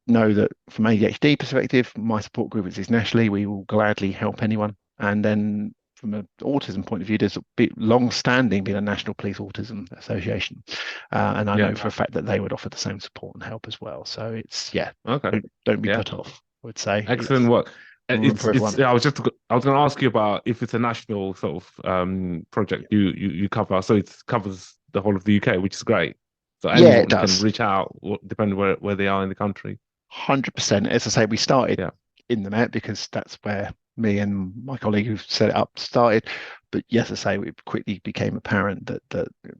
know that from ADHD perspective, my support group exists nationally. We will gladly help anyone. And then from an autism point of view, there's long-standing been a National Police Autism Association. And I know for a fact that they would offer the same support and help as well. So it's, Okay. Don't be put off, I would say. Excellent work. I was going to ask you about if it's a national sort of project you cover. So it covers the whole of the UK, which is great. So anyone can reach out, depending where they are in the country. 100%. As I say, we started in the Met because that's where me and my colleague who set it up started. But yes, I say, it quickly became apparent that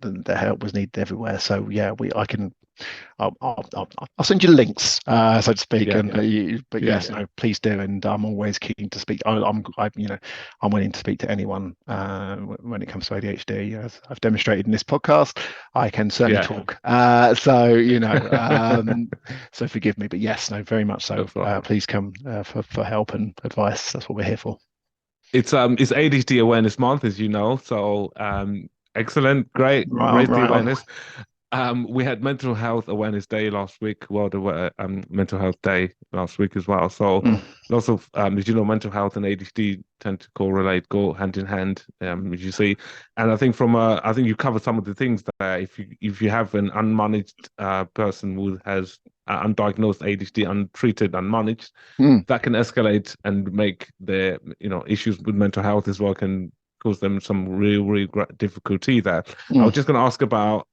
the help was needed everywhere. So I'll send you links, so to speak. Yes, no, please do. And I'm always keen to speak. I'm willing to speak to anyone when it comes to ADHD. As I've demonstrated in this podcast, I can certainly talk. So forgive me, but yes, no, very much so. Please come for help and advice. That's what we're here for. It's ADHD Awareness Month, as you know. So excellent, great, raise the awareness. We had Mental Health Awareness Day last week, Mental Health Day last week as well. So lots of, as you know, mental health and ADHD tend to go hand in hand, as you see. And I think I think you covered some of the things there. If you have an unmanaged person who has undiagnosed ADHD, untreated, unmanaged, that can escalate and make their issues with mental health as well, can cause them some real difficulty there. I was just going to ask about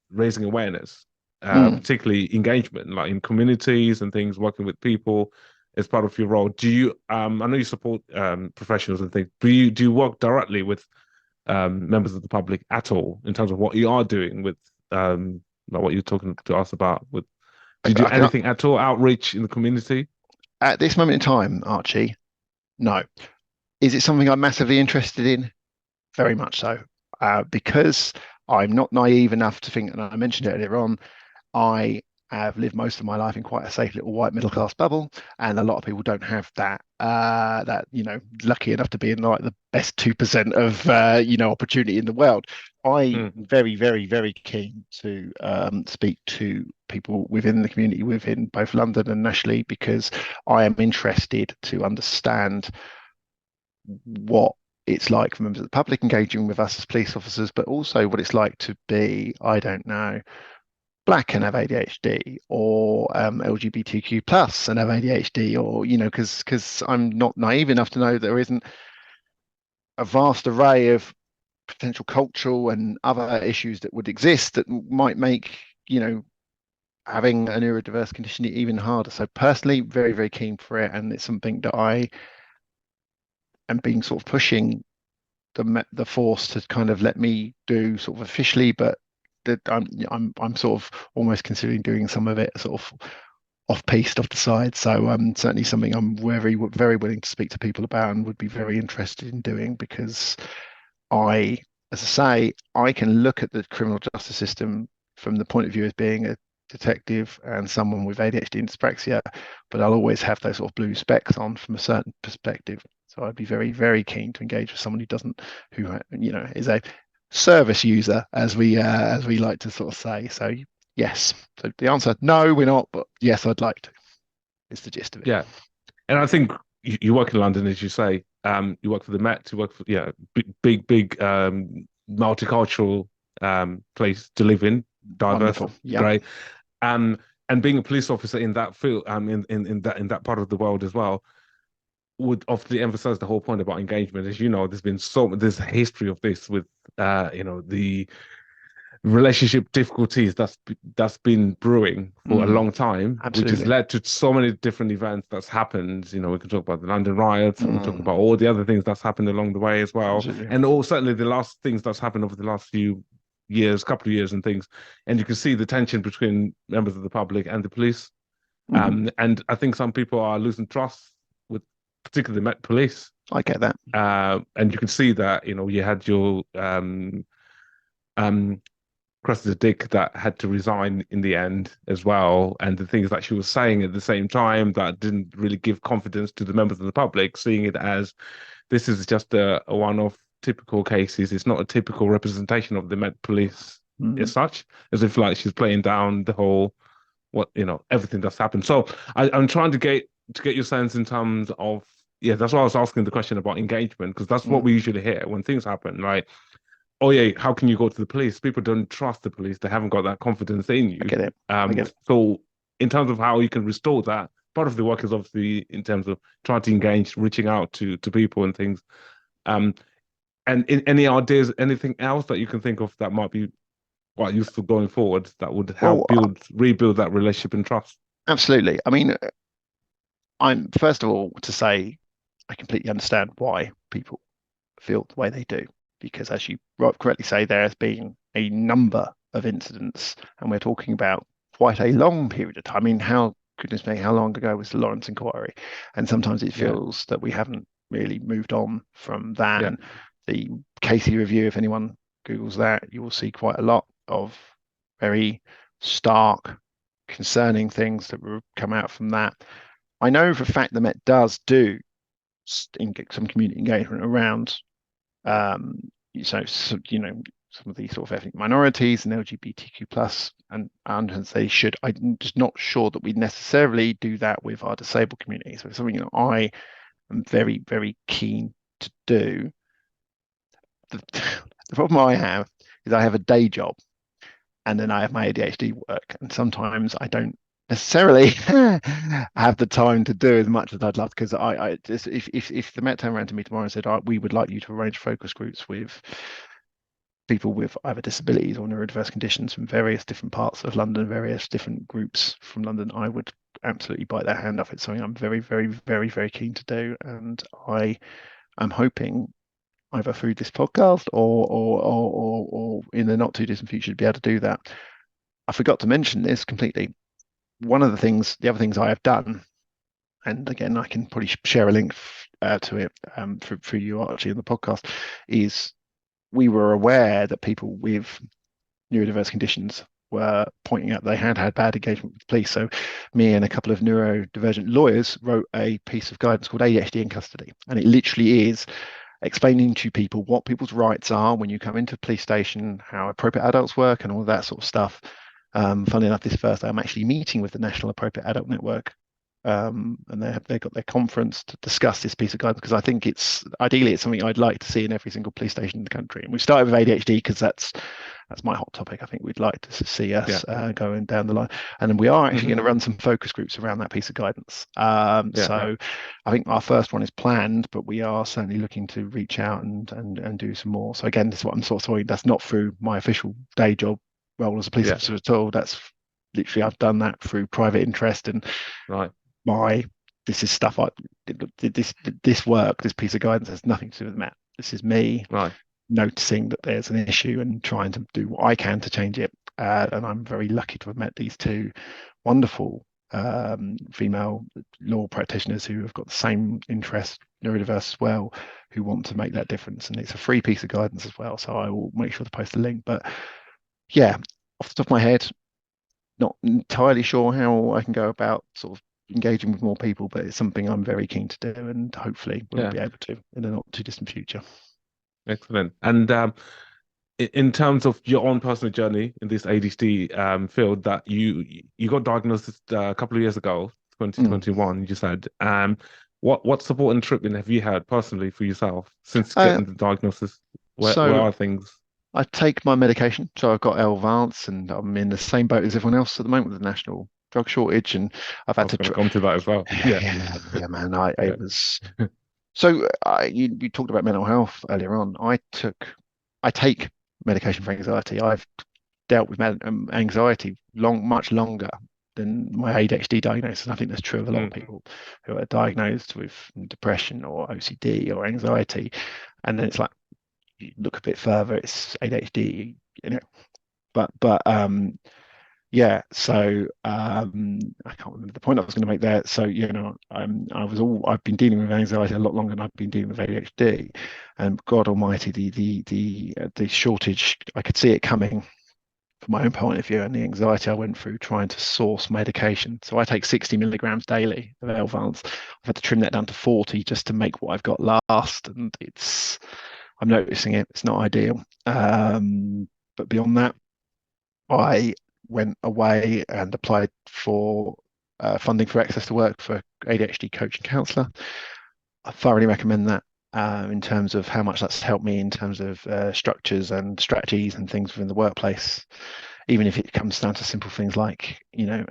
raising awareness, particularly engagement, like in communities and things, working with people as part of your role. Do you? I know you support professionals and things. Do you work directly with members of the public at all in terms of what you are doing with what you're talking to us about? Do you do anything at all, outreach in the community? At this moment in time, Archie, no. Is it something I'm massively interested in? Very much so. Because I'm not naive enough to think, and I mentioned it earlier on, I have lived most of my life in quite a safe little white middle class bubble, and a lot of people don't have that. Lucky enough to be in like the best 2% of opportunity in the world. I'm very, very, very keen to speak to people within the community, within both London and nationally, because I am interested to understand what it's like for members of the public engaging with us as police officers, but also what it's like to be, I don't know, Black and have ADHD, or LGBTQ plus and have ADHD, or because I'm not naive enough to know there isn't a vast array of potential cultural and other issues that would exist that might make having a neurodiverse condition even harder. So personally, very, very keen for it, and it's something that I and being sort of pushing the force to kind of let me do sort of officially, but that I'm sort of almost considering doing some of it sort of off the side. So certainly something I'm very, very willing to speak to people about and would be very interested in doing, because as I say, I can look at the criminal justice system from the point of view as being a detective and someone with ADHD and dyspraxia, but I'll always have those sort of blue specs on from a certain perspective. So I'd be very, very keen to engage with someone who is a service user, as we like to sort of say. So yes. So the answer, no, we're not, but yes, I'd like to. It's the gist of it. Yeah. And I think you work in London, as you say. You work for the Met. You work for big multicultural place to live in, diverse, Wonderful. Yeah. great. Um, and being a police officer in that field, in that part of the world as well, would often emphasize the whole point about engagement. As you know, there's a history of this with the relationship difficulties that's been brewing for a long time, which has Absolutely. led to so many different events that's happened. We can talk about the London riots, we can talk Mm, about all the other things that's happened along the way as well, absolutely. and all certainly the last things that's happened over the last few years, couple of years, and things. And you can see the tension between members of the public and the police. Hmm. And I think some people are losing trust with particularly the Met Police. I get that. And you can see that, you had your um Cressida Dick that had to resign in the end as well, and the things that she was saying at the same time that didn't really give confidence to the members of the public, seeing it as this is just a one-off typical cases. It's not a typical representation of the Met Police as Mm. such, as if like she's playing down the whole everything that's happened. So I'm trying to get your sense in terms of that's why I was asking the question about engagement, because that's what Mm. we usually hear when things happen, right? Oh yeah, how can you go to the police? People don't trust the police. They haven't got that confidence in I you. get it. I get it. So in terms of how you can restore that, part of the work is obviously in terms of trying to engage, reaching out to people and things. Um, and any ideas, anything else that you can think of that might be quite useful going forward that would Well, help rebuild that relationship and trust. absolutely. I mean, I'm first of all to say I completely understand why people feel the way they do, because as you correctly say, there has been a number of incidents, and we're talking about quite a long period of time. I mean, how goodness me, how long ago was the Lawrence inquiry? And sometimes it Yeah, feels that we haven't really moved on from that. yeah, And the Casey review, if anyone Googles that, you will see quite a lot of very stark, concerning things that will come out from that. I know for a fact the Met does do some community engagement around um, some of these sort of ethnic minorities and LGBTQ plus, and they should. I'm just not sure that we necessarily do that with our disabled community. So it's something that I am very, very keen to do. The, the problem I have is I have a day job and then I have my ADHD work, and sometimes I don't necessarily have the time to do as much as I'd love, because I just if the Met turned around to me tomorrow and said, we would like you to arrange focus groups with people with either disabilities or neurodiverse conditions from various different parts of London, various different groups from London, I would absolutely bite their hand off. It's something I'm very, very, very, very keen to do, and I am hoping either through this podcast or in the not too distant future to be able to do that. I forgot to mention this completely. The other things I have done, and again, I can probably share a link to it through you, Archie, in the podcast, is we were aware that people with neurodiverse conditions were pointing out they had had bad engagement with the police. So me and a couple of neurodivergent lawyers wrote a piece of guidance called ADHD in custody. And it literally is explaining to people what people's rights are when you come into a police station, how appropriate adults work and all of that sort of stuff. Funnily enough, this Thursday I'm actually meeting with the National Appropriate Adult Network, and they got their conference to discuss this piece of guidance, because I think it's something I'd like to see in every single police station in the country. And we started with ADHD because that's my hot topic. I think we'd like to see us going down the line, and then we are actually going to run some focus groups around that piece of guidance. So I think our first one is planned, but we are certainly looking to reach out and do some more. So again, this is what I'm sort of saying. That's not through my official day job role as a police officer at all. That's literally I've done that through private interest, and right. This is stuff this work, this piece of guidance has nothing to do with Matt. This is me noticing that there's an issue and trying to do what I can to change it. And I'm very lucky to have met these two wonderful female law practitioners who have got the same interest, neurodiverse as well, who want to make that difference. And it's a free piece of guidance as well. So I will make sure to post a link. But yeah, off the top of my head, not entirely sure how I can go about sort of engaging with more people, but it's something I'm very keen to do, and hopefully we'll be able to in the not too distant future. Excellent. And in terms of your own personal journey in this ADHD field, that you got diagnosed a couple of years ago, 2021, you said. What support and treatment have you had personally for yourself since Uh, getting the diagnosis? Where so are things? I take my medication. So I've got L-Vance, and I'm in the same boat as everyone else at the moment with the national drug shortage, and I've I had was to. going to come to that as well. Yeah, Yeah, man. I yeah. it was so. You talked about mental health earlier on. I take medication for anxiety. I've dealt with anxiety much longer than my ADHD diagnosis. And I think that's true of a lot of Mm. people who are diagnosed with depression or OCD or anxiety. And then it's like you look a bit further, it's ADHD, you know. But yeah, so I can't remember the point I was going to make there. So I've been dealing with anxiety a lot longer than I've been dealing with ADHD, and God Almighty, the shortage, I could see it coming from my own point of view, and the anxiety I went through trying to source medication. So I take 60 milligrams daily of Elvance. I've had to trim that down to 40 just to make what I've got last, and I'm noticing it. It's not ideal. But beyond that, I went away and applied for funding for access to work for ADHD coach and counsellor. I thoroughly recommend that in terms of how much that's helped me in terms of structures and strategies and things within the workplace. Even if it comes down to simple things like,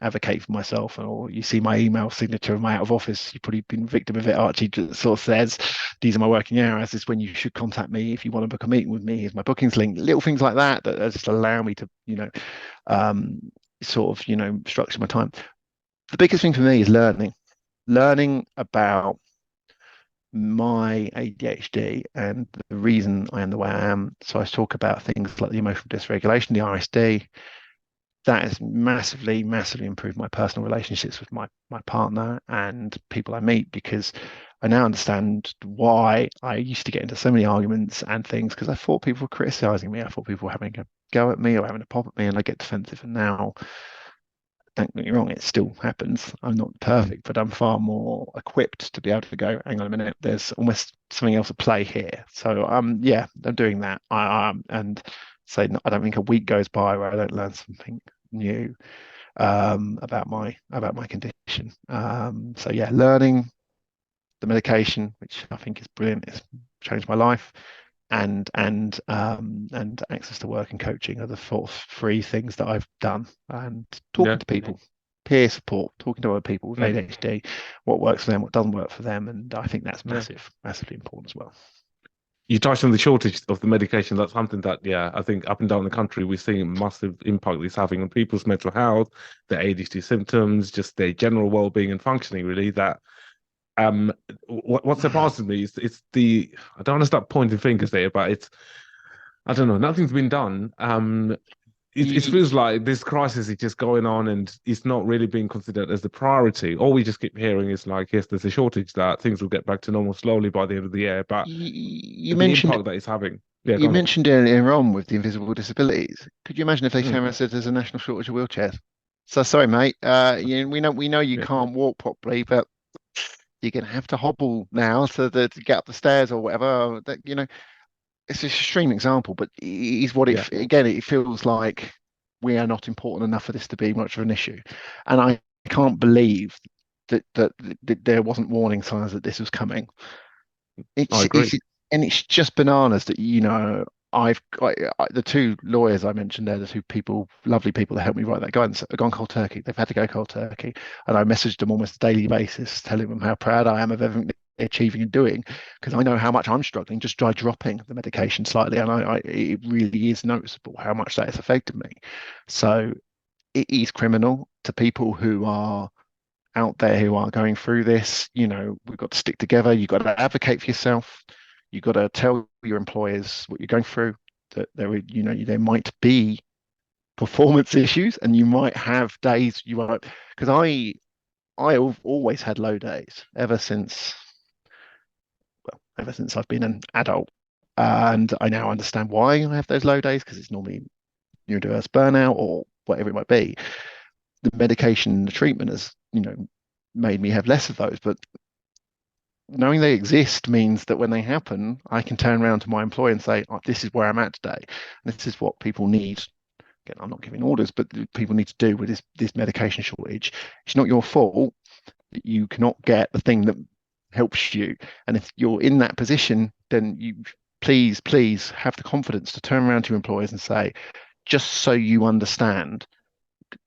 advocate for myself, or you see my email signature of my out of office, you've probably been victim of it. Archie just sort of says, these are my working hours. This is when you should contact me. If you want to book a meeting with me, here's my bookings link. Little things like that just allow me to, um, structure my time. The biggest thing for me is learning about my ADHD and the reason I am the way I am. So I talk about things like the emotional dysregulation, the RSD. That has massively, massively improved my personal relationships with my partner and people I meet, because I now understand why I used to get into so many arguments and things, because I thought people were criticizing me. I thought people were having a go at me or having a pop at me, and I get defensive. And now, don't get me wrong, it still happens. I'm not perfect, but I'm far more equipped to be able to go, hang on a minute, there's almost something else at play here. So yeah, I'm doing that. And say I don't think a week goes by where I don't learn something new about my condition. So yeah, learning the medication, which I think is brilliant, it's changed my life, and access to work and coaching are the three things that I've done. And talking Yeah. to people, peer support, talking to other people with Mm. ADHD, what works for them, what doesn't work for them, and I think that's Yeah. massively important as well. You touched on the shortage of the medication. That's something that, yeah, I think up and down the country, we're seeing a massive impact it's having on people's mental health, their ADHD symptoms, just their general well-being and functioning, really. That what surprises me is it's the I don't want to start pointing fingers there, but it's I don't know, nothing's been done. It feels like this crisis is just going on and it's not really being considered as the priority. All we just keep hearing is like, yes, there's a shortage, that things will get back to normal slowly by the end of the year, but You the mentioned impact that it's having. Yeah, you go on. mentioned earlier on with the invisible disabilities. Could you imagine if they Mm, came and said there's a national shortage of wheelchairs? So sorry, mate. We know you yeah, can't walk properly, but you're gonna have to hobble now to get up the stairs or whatever. It's an extreme example, but it is what yeah, it feels like we are not important enough for this to be much of an issue. And I can't believe that there wasn't warning signs that this was coming. I It's agree. and it's just bananas that I've got the two lawyers I mentioned there, the two people, lovely people that helped me write that guidance, have gone cold turkey. They've had to go cold turkey, and I messaged them almost a daily basis, telling them how proud I am of everything they're achieving and doing, because I know how much I'm struggling just by dropping the medication slightly, and it really is noticeable how much that has affected me. So it is criminal to people who are out there who are going through this. We've got to stick together. You've got to advocate for yourself. You've got to tell your employers what you're going through, that there might be performance issues, and you might have days you won't. Because I've always had low days ever since I've been an adult, and I now understand why I have those low days, because it's normally neurodiverse burnout or whatever it might be. The medication, the treatment has made me have less of those, but knowing they exist means that when they happen, I can turn around to my employer and say, oh, this is where I'm at today. And this is what people need. Again, I'm not giving orders, but people need to do with this medication shortage. It's not your fault that you cannot get the thing that helps you. And if you're in that position, then you please have the confidence to turn around to your employers and say, just so you understand,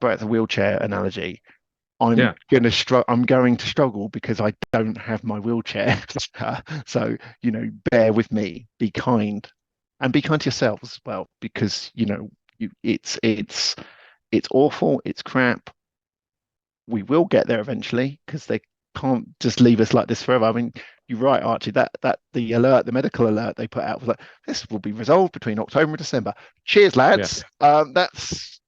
about the wheelchair analogy, Yeah. I'm going to struggle because I don't have my wheelchair. So, bear with me, be kind, and be kind to yourselves as well, because it's awful, it's crap. We will get there eventually, because they can't just leave us like this forever. I mean, you're right, Archie. That the medical alert they put out was like, this will be resolved between October and December. Cheers, Yeah. lads. That's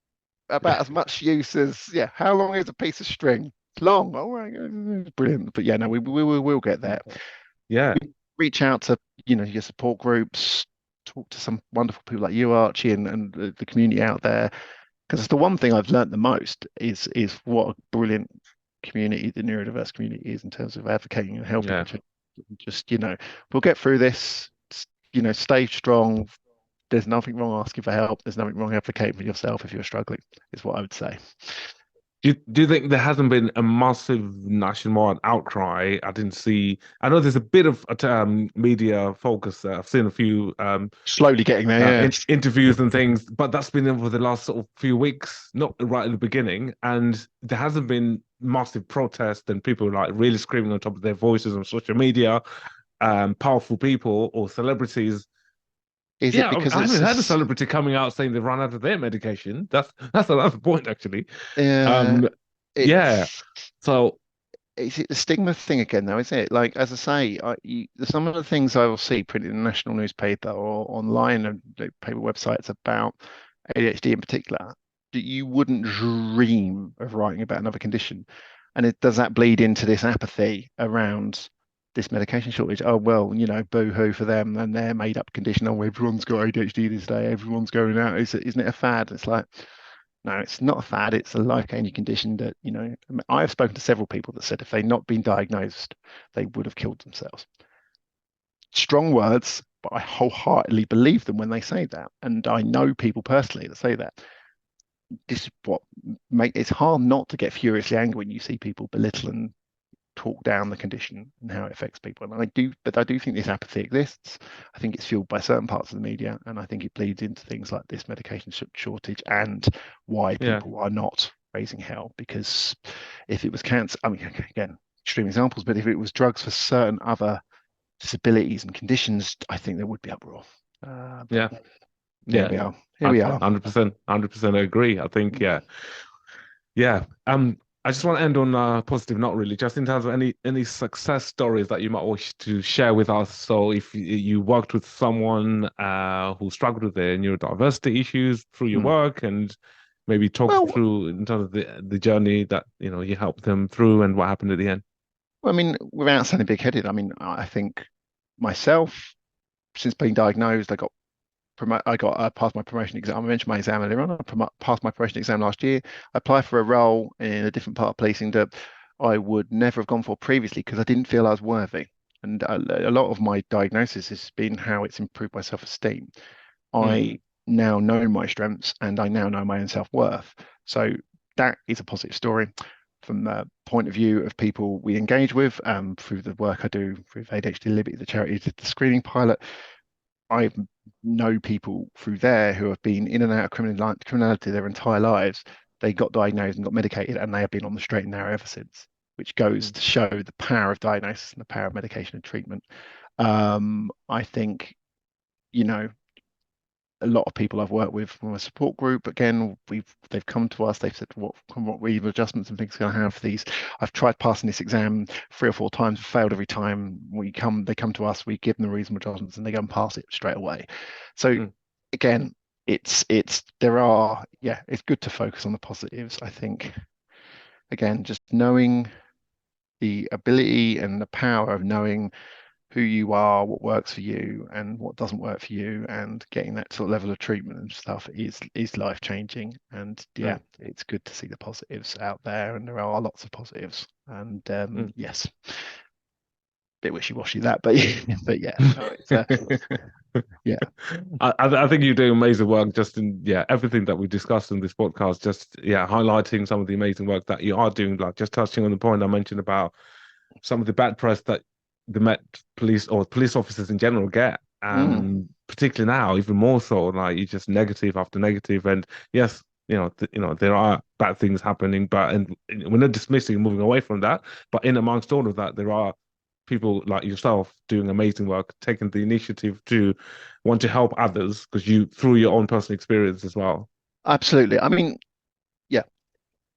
about as much use as, yeah. How long is a piece of string? It's long. All right, brilliant. But yeah, no, we'll get there. Yeah. Reach out to your support groups. Talk to some wonderful people like you, Archie, and the community out there. Because it's the one thing I've learned the most is what a brilliant community the neurodiverse community is in terms of advocating and helping Yeah. each other. Just, we'll get through this. Stay strong. There's nothing wrong asking for help. There's nothing wrong advocating for yourself if you're struggling, is what I would say. Do you think there hasn't been a massive nationwide outcry? I didn't see. I know there's a bit of media focus. I've seen a few Slowly getting there, yeah. interviews and things, but that's been over the last sort of few weeks, not right at the beginning. And there hasn't been massive protest and people like really screaming on top of their voices on social media. Powerful people or celebrities. Is it Yeah, because I it's haven't had a just, celebrity coming out saying they've run out of their medication. That's another point, actually. yeah, Um, yeah. it's So is it the stigma thing again, though, is it? Like, as I say, some of the things I will see printed in the national newspaper or online and paper websites about ADHD in particular, that you wouldn't dream of writing about another condition. And does that bleed into this apathy around this medication shortage? Oh, well, boo-hoo for them and their made-up condition. Oh, everyone's got ADHD this day. Everyone's going out. Isn't it a fad? It's like, no, it's not a fad. It's a life-changing condition that, I have spoken to several people that said if they'd not been diagnosed, they would have killed themselves. Strong words, but I wholeheartedly believe them when they say that. And I know people personally that say that. This is what it's hard not to get furiously angry when you see people belittle and talk down the condition and how it affects people. And I do think this apathy exists. I think it's fueled by certain parts of the media, and I think it bleeds into things like this medication shortage and why yeah, people are not raising hell. Because if it was cancer, I mean, again, extreme examples, but if it was drugs for certain other disabilities and conditions, I think there would be uproar. yeah, But here yeah. we are. Here we are. 100%, agree. I think, yeah, yeah. I just want to end on a positive note, really, just in terms of any success stories that you might wish to share with us. So, if you worked with someone who struggled with their neurodiversity issues through your Hmm. work, and maybe talk Well, through in terms of the journey that you helped them through and what happened at the end. I mean, without sounding big-headed, I mean, I think myself, since being diagnosed, I passed my promotion exam. I mentioned my exam earlier on. Passed my promotion exam last year. I applied for a role in a different part of policing that I would never have gone for previously because I didn't feel I was worthy. And a lot of my diagnosis has been how it's improved my self-esteem. Mm, I now know my strengths and I now know my own self-worth. So that is a positive story from the point of view of people we engage with, through the work I do with ADHD Liberty, the charity did the screening pilot. I know people through there who have been in and out of criminality their entire lives. They got diagnosed and got medicated, and they have been on the straight and narrow ever since, which goes mm, to show the power of diagnosis and the power of medication and treatment. I think, you know, a lot of people I've worked with from a support group, again, they've come to us, they've said what reasonable adjustments and things can I have for these. I've tried passing this exam 3 or 4 times, failed every time. They come to us, we give them the reasonable adjustments and they go and pass it straight away. So mm, again, it's good to focus on the positives. I think, again, just knowing the ability and the power of knowing who you are, what works for you, and what doesn't work for you, and getting that sort of level of treatment and stuff is life changing. And yeah, mm, it's good to see the positives out there, and there are lots of positives. And mm. yes, bit wishy-washy that, but but yeah, no, it's yeah. I think you're doing amazing work just in everything that we discussed in this podcast, just highlighting some of the amazing work that you are doing, like just touching on the point I mentioned about some of the bad press that the Met police or police officers in general get. Mm, Particularly now, even more so, like you just negative after negative. And yes, there are bad things happening, but and we're not dismissing and moving away from that. But in amongst all of that, there are people like yourself doing amazing work, taking the initiative to want to help others because you through your own personal experience as well. absolutely. I mean, yeah,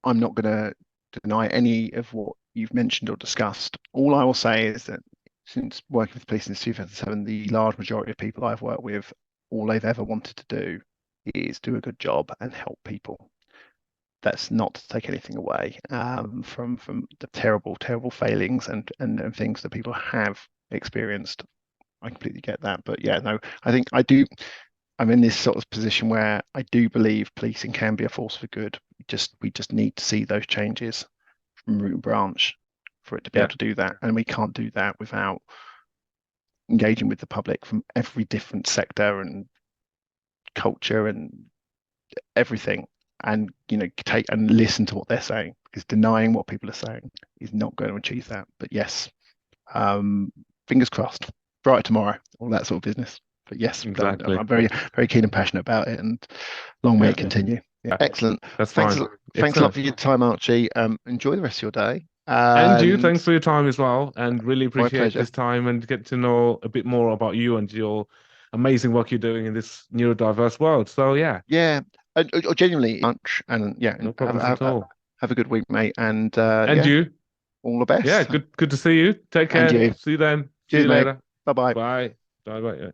I'm not going to deny any of what you've mentioned or discussed. All I will say is that since working with the police since 2007, the large majority of people I've worked with, all they've ever wanted to do is do a good job and help people. That's not to take anything away from the terrible failings and things that people have experienced. I completely get that, but yeah, no, I think I do. I'm in this sort of position where I do believe policing can be a force for good. We just need to see those changes from root and branch for it to be Yeah, able to do that, and we can't do that without engaging with the public from every different sector and culture and everything, and take and listen to what they're saying, because denying what people are saying is not going to achieve that. But yes, um, fingers crossed, brighter tomorrow, all that sort of business. But yes, exactly. I'm very keen and passionate about it, and long may Yeah, it continue. Yeah, excellent. that's Thanks a fine. lot, thanks a lot Excellent. for your time, Archie. Enjoy the rest of your day, And you, and thanks for your time as well, and really my appreciate pleasure. this time and get to know a bit more about you and your amazing work you're doing in this neurodiverse world. So yeah, Yeah, genuinely lunch, and yeah, no and problems at all. have a good week, mate, and And yeah, you, all the yeah, best. good to see you. Take And care. you. See you then. See Cheers, you mate. later. Bye bye. Bye. Bye bye.